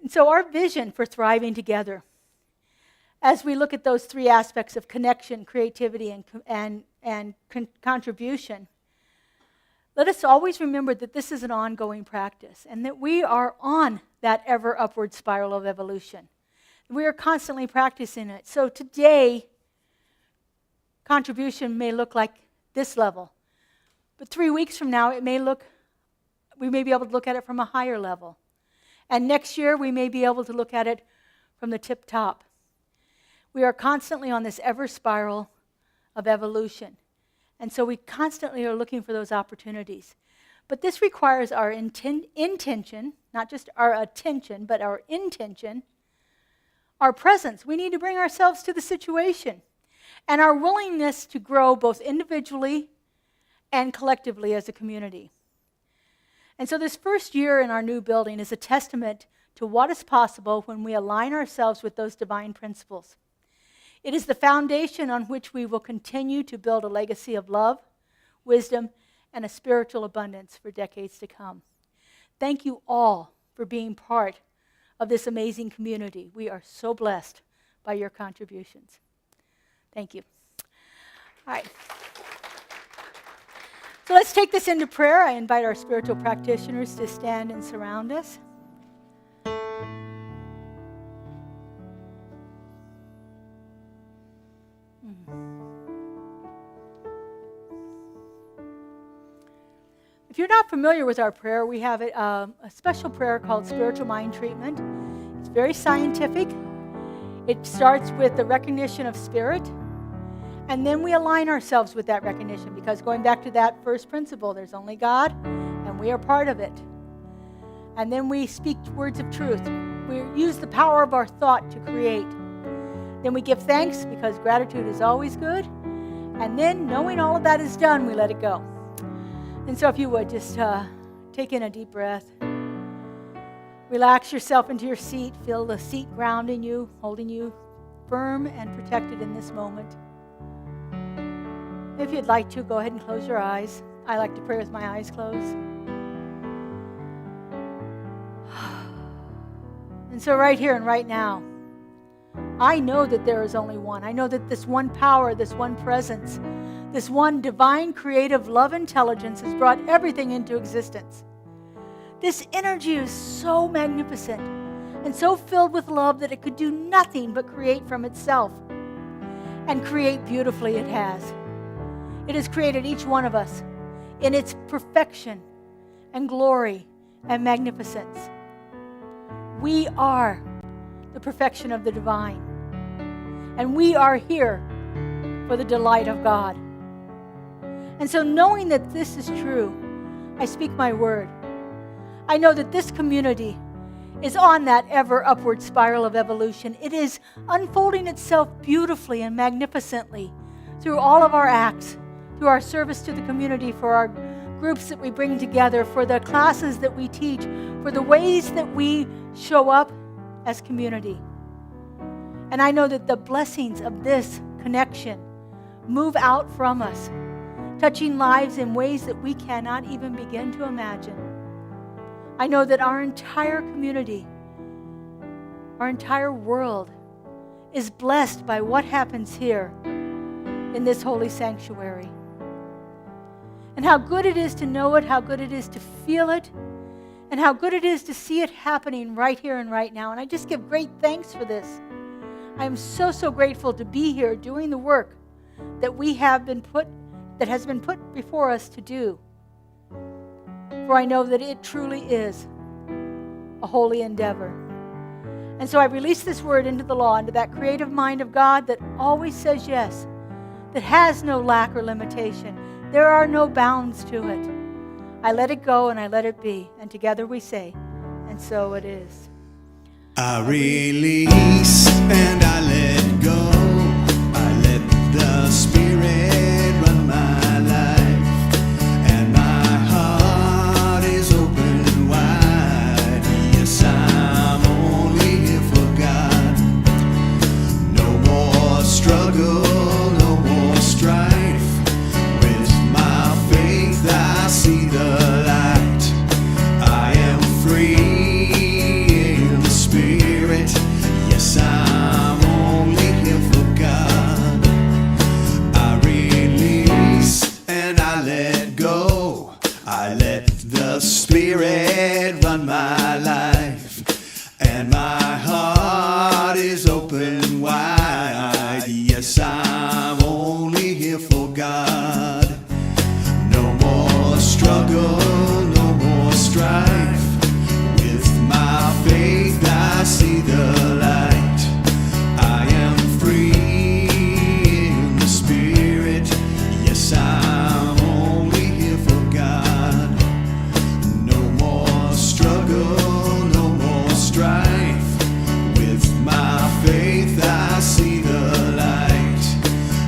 And so our vision for thriving together, as we look at those three aspects of connection, creativity, and contribution, let us always remember that this is an ongoing practice and that we are on that ever upward spiral of evolution. We are constantly practicing it. So today, contribution may look like this level. But 3 weeks from now, we may be able to look at it from a higher level. And next year, we may be able to look at it from the tip top. We are constantly on this ever spiral of evolution. And so we constantly are looking for those opportunities. But this requires our intention, not just our attention, but our intention, our presence. We need to bring ourselves to the situation. And our willingness to grow both individually and collectively as a community. And so this first year in our new building is a testament to what is possible when we align ourselves with those divine principles. It is the foundation on which we will continue to build a legacy of love, wisdom, and a spiritual abundance for decades to come. Thank you all for being part of this amazing community. We are so blessed by your contributions. Thank you. All right. So let's take this into prayer. I invite our spiritual practitioners to stand and surround us. If you're not familiar with our prayer, we have a special prayer called Spiritual Mind Treatment. It's very scientific. It starts with the recognition of spirit, and then we align ourselves with that recognition, because going back to that first principle, there's only God, and we are part of it. And then we speak words of truth. We use the power of our thought to create. Then we give thanks, because gratitude is always good. And then, knowing all of that is done, we let it go. And so if you would, just take in a deep breath. Relax yourself into your seat. Feel the seat grounding you, holding you firm and protected in this moment. If you'd like to, go ahead and close your eyes. I like to pray with my eyes closed. And so right here and right now, I know that there is only one. I know that this one power, this one presence, this one divine creative love intelligence has brought everything into existence. This energy is so magnificent and so filled with love that it could do nothing but create from itself. And create beautifully it has. It has created each one of us in its perfection and glory and magnificence. We are the perfection of the divine. And we are here for the delight of God. And so knowing that this is true, I speak my word. I know that this community is on that ever upward spiral of evolution. It is unfolding itself beautifully and magnificently through all of our acts, through our service to the community, for our groups that we bring together, for the classes that we teach, for the ways that we show up as community. And I know that the blessings of this connection move out from us, touching lives in ways that we cannot even begin to imagine. I know that our entire community, our entire world is blessed by what happens here in this holy sanctuary. And how good it is to know it, how good it is to feel it, and how good it is to see it happening right here and right now. And I just give great thanks for this. I am so, so grateful to be here doing the work that has been put before us to do. For I know that it truly is a holy endeavor. And so I release this word into the law, into that creative mind of God that always says yes, that has no lack or limitation. There are no bounds to it. I let it go and I let it be. And together we say, and so it is. I release and I let go. I let the Spirit run my life, and my heart is open wide. Yes, I'm only here for God. No more struggle, no more strife. With my faith I see the light. I am free. Yes, I'm only here for God. I release and I let go. I let the Spirit run my life, and my heart is open wide. Yes, I'm only here for God. No more struggle, no more strife. With my faith I see the light. I am free in the Spirit. Yes, I'm only here for God. No more struggle, no more strife. With my faith I see the light.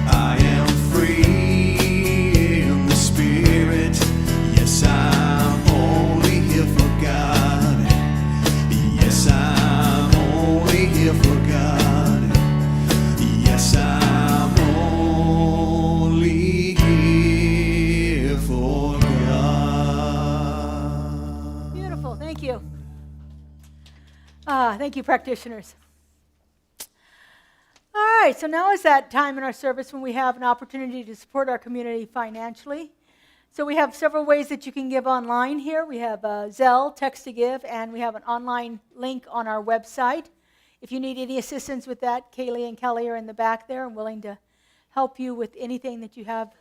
I am free in the Spirit. Yes, I'm only here for God. Yes, I'm only here for God. Yes, I'm only here for God. Beautiful. Thank you. Thank you, practitioners. All right, so now is that time in our service when we have an opportunity to support our community financially. So we have several ways that you can give online here. We have Zelle, text to give, and we have an online link on our website. If you need any assistance with that, Kaylee and Kelly are in the back there and willing to help you with anything that you have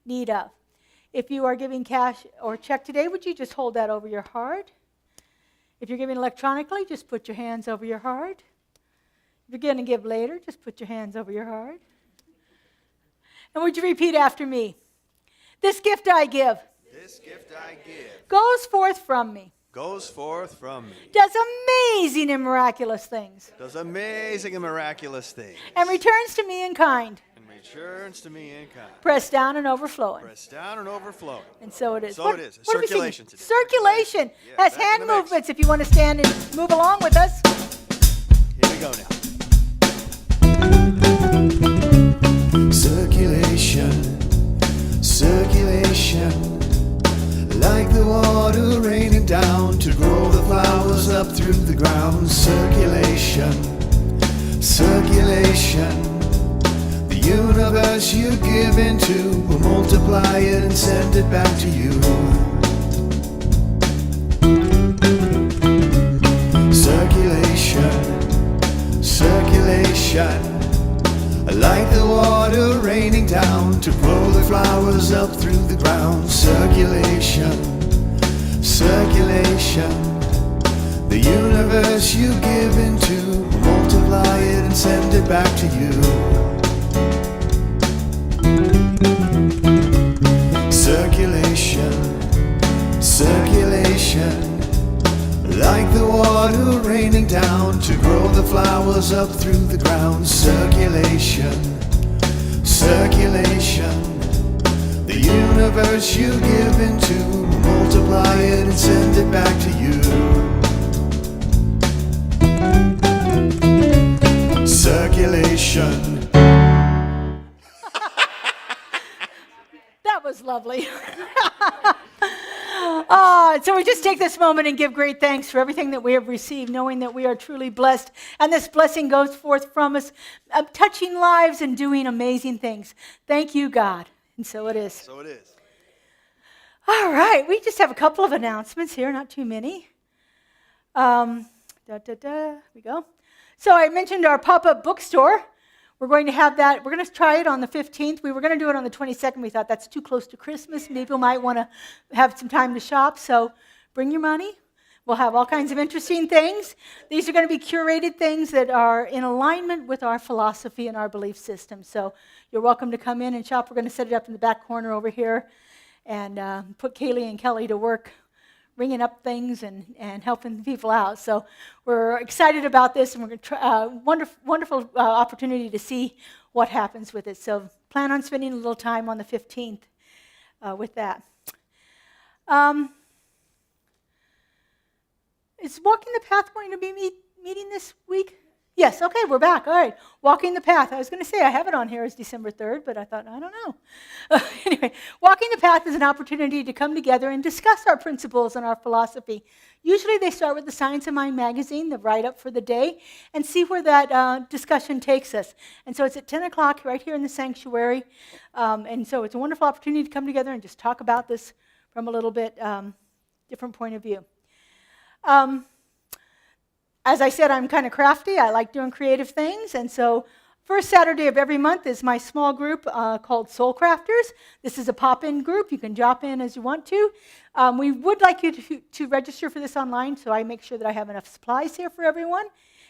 need of. If you are giving cash or check today, would you just hold that over your heart? If you're giving electronically, just put your hands over your heart. If you're going to give later, just put your hands over your heart. And would you repeat after me? This gift I give. This gift I give Goes forth from me. goes forth from me. Does amazing and miraculous things. Does amazing and miraculous things. And returns to me in kind. And returns to me in kind. Pressed down and overflowing. Pressed down and overflowing. And so it is. So it is. What are we singing? Circulation today. Circulation. Yeah, That's back in hand the mix. movements if you want to stand and move along with us. Here we go now. Circulation, circulation, like the water raining down to grow the flowers up through the ground. Circulation, circulation. The universe you give into will multiply it and send it back to you. Circulation, circulation, like the water raining down to grow the flowers up through the ground. Circulation, circulation, the universe you give into, multiply it and send it back to you. Circulation, circulation, like the water raining down to grow the flowers up through the ground. Circulation, circulation, the universe you give into, multiply it and send it back to you. Circulation. That was lovely. So we just take this moment and give great thanks for everything that we have received, knowing that we are truly blessed. And this blessing goes forth from us, touching lives and doing amazing things. Thank you, God. And so it is. So it is. All right, we just have a couple of announcements here, not too many. Here we go. So I mentioned our pop-up bookstore. We're going to have that. We're going to try it on the 15th. We were going to do it on the 22nd. We thought that's too close to Christmas. People might want to have some time to shop. So bring your money. We'll have all kinds of interesting things. These are going to be curated things that are in alignment with our philosophy and our belief system. So you're welcome to come in and shop. We're going to set it up in the back corner over here and put Kaylee and Kelly to work ringing up things and helping people out. So we're excited about this, and we're going to try wonderful opportunity to see what happens with it. So plan on spending a little time on the 15th with that. Is Walking the Path going to be meeting this week? Yes, okay, we're back. All right, Walking the Path. I was going to say I have it on here as December 3rd, but I thought, I don't know. Anyway, Walking the Path is an opportunity to come together and discuss our principles and our philosophy. Usually they start with the Science of Mind magazine, the write-up for the day, and see where that discussion takes us. And so it's at 10 o'clock right here in the sanctuary. And so it's a wonderful opportunity to come together and just talk about this from a little bit different point of view. As I said, I'm kind of crafty. I like doing creative things. And so first Saturday of every month is my small group called Soul Crafters. This is a pop-in group. You can drop in as you want to. We would like you to register for this online, so I make sure that I have enough supplies here for everyone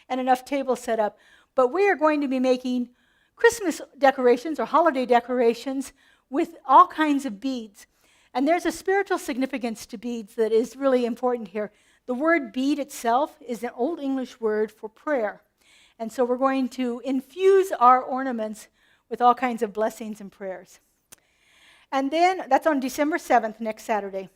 and enough tables set up. But we are going to be making Christmas decorations or holiday decorations with all kinds of beads. And there's a spiritual significance to beads that is really important here. The word bead itself is an Old English word for prayer. And so we're going to infuse our ornaments with all kinds of blessings and prayers. And then that's on December 7th, next Saturday.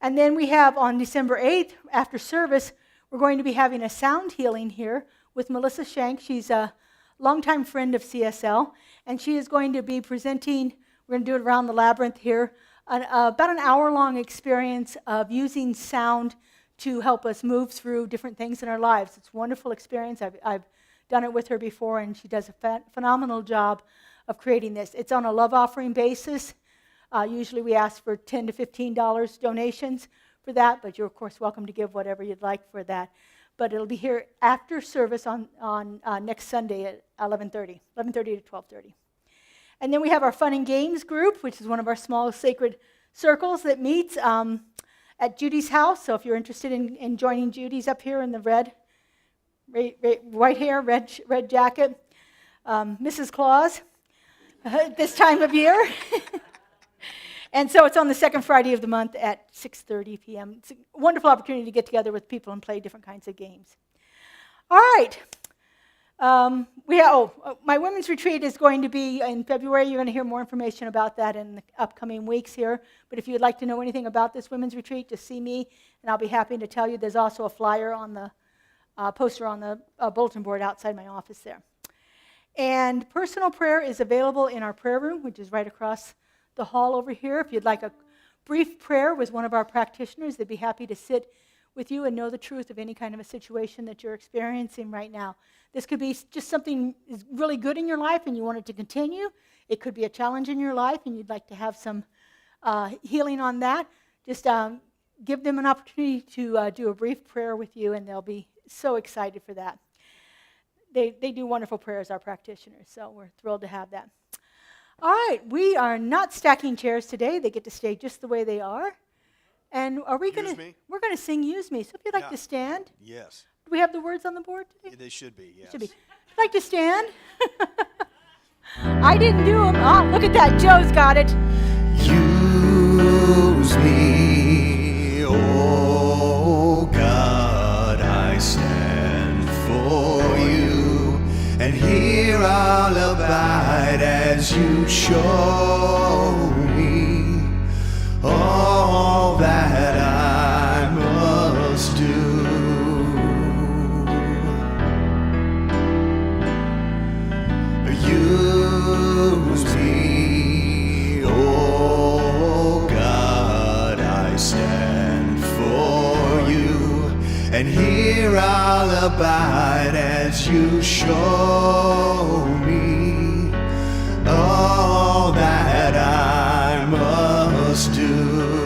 And then we have on December 8th, after service, we're going to be having a sound healing here with Melissa Shank. She's a longtime friend of CSL, and she is going to be presenting, we're going to do it around the labyrinth here, about an hour-long experience of using sound to help us move through different things in our lives. It's a wonderful experience. I've done it with her before, and she does a phenomenal job of creating this. It's on a love offering basis. Usually we ask for $10 to $15 donations for that, but you're, of course, welcome to give whatever you'd like for that. But it'll be here after service on next Sunday at 11:30 to 12:30. And then we have our Fun and Games group, which is one of our small sacred circles that meets at Judy's house. So if you're interested in joining Judy's up here in the white hair, red jacket, Mrs. Claus, this time of year. And so it's on the second Friday of the month at 6:30 p.m. It's a wonderful opportunity to get together with people and play different kinds of games. All right. My women's retreat is going to be in February. You're going to hear more information about that in the upcoming weeks here. But if you'd like to know anything about this women's retreat, just see me, and I'll be happy to tell you. There's also a flyer on the poster on the bulletin board outside my office there. And personal prayer is available in our prayer room, which is right across the hall over here. If you'd like a brief prayer with one of our practitioners, they'd be happy to sit with you and know the truth of any kind of a situation that you're experiencing right now. This could be just something is really good in your life and you want it to continue. It could be a challenge in your life and you'd like to have some healing on that. Just give them an opportunity to do a brief prayer with you, and they'll be so excited for that. They do wonderful prayers, our practitioners, so we're thrilled to have that. All right, we are not stacking chairs today. They get to stay just the way they are. And are we going Use to? Me? We're going to sing "Use Me." So if you'd like Yeah. to stand, Yes. do we have the words on the board today? They should be, yes. Should be. If you'd like to stand. I didn't do them. Oh, look at that. Joe's got it. Use me, oh God, I stand for you, and here I'll abide as you show me all that I must do. Use me, oh God, I stand for you, and here I'll abide as you show me all that I must do.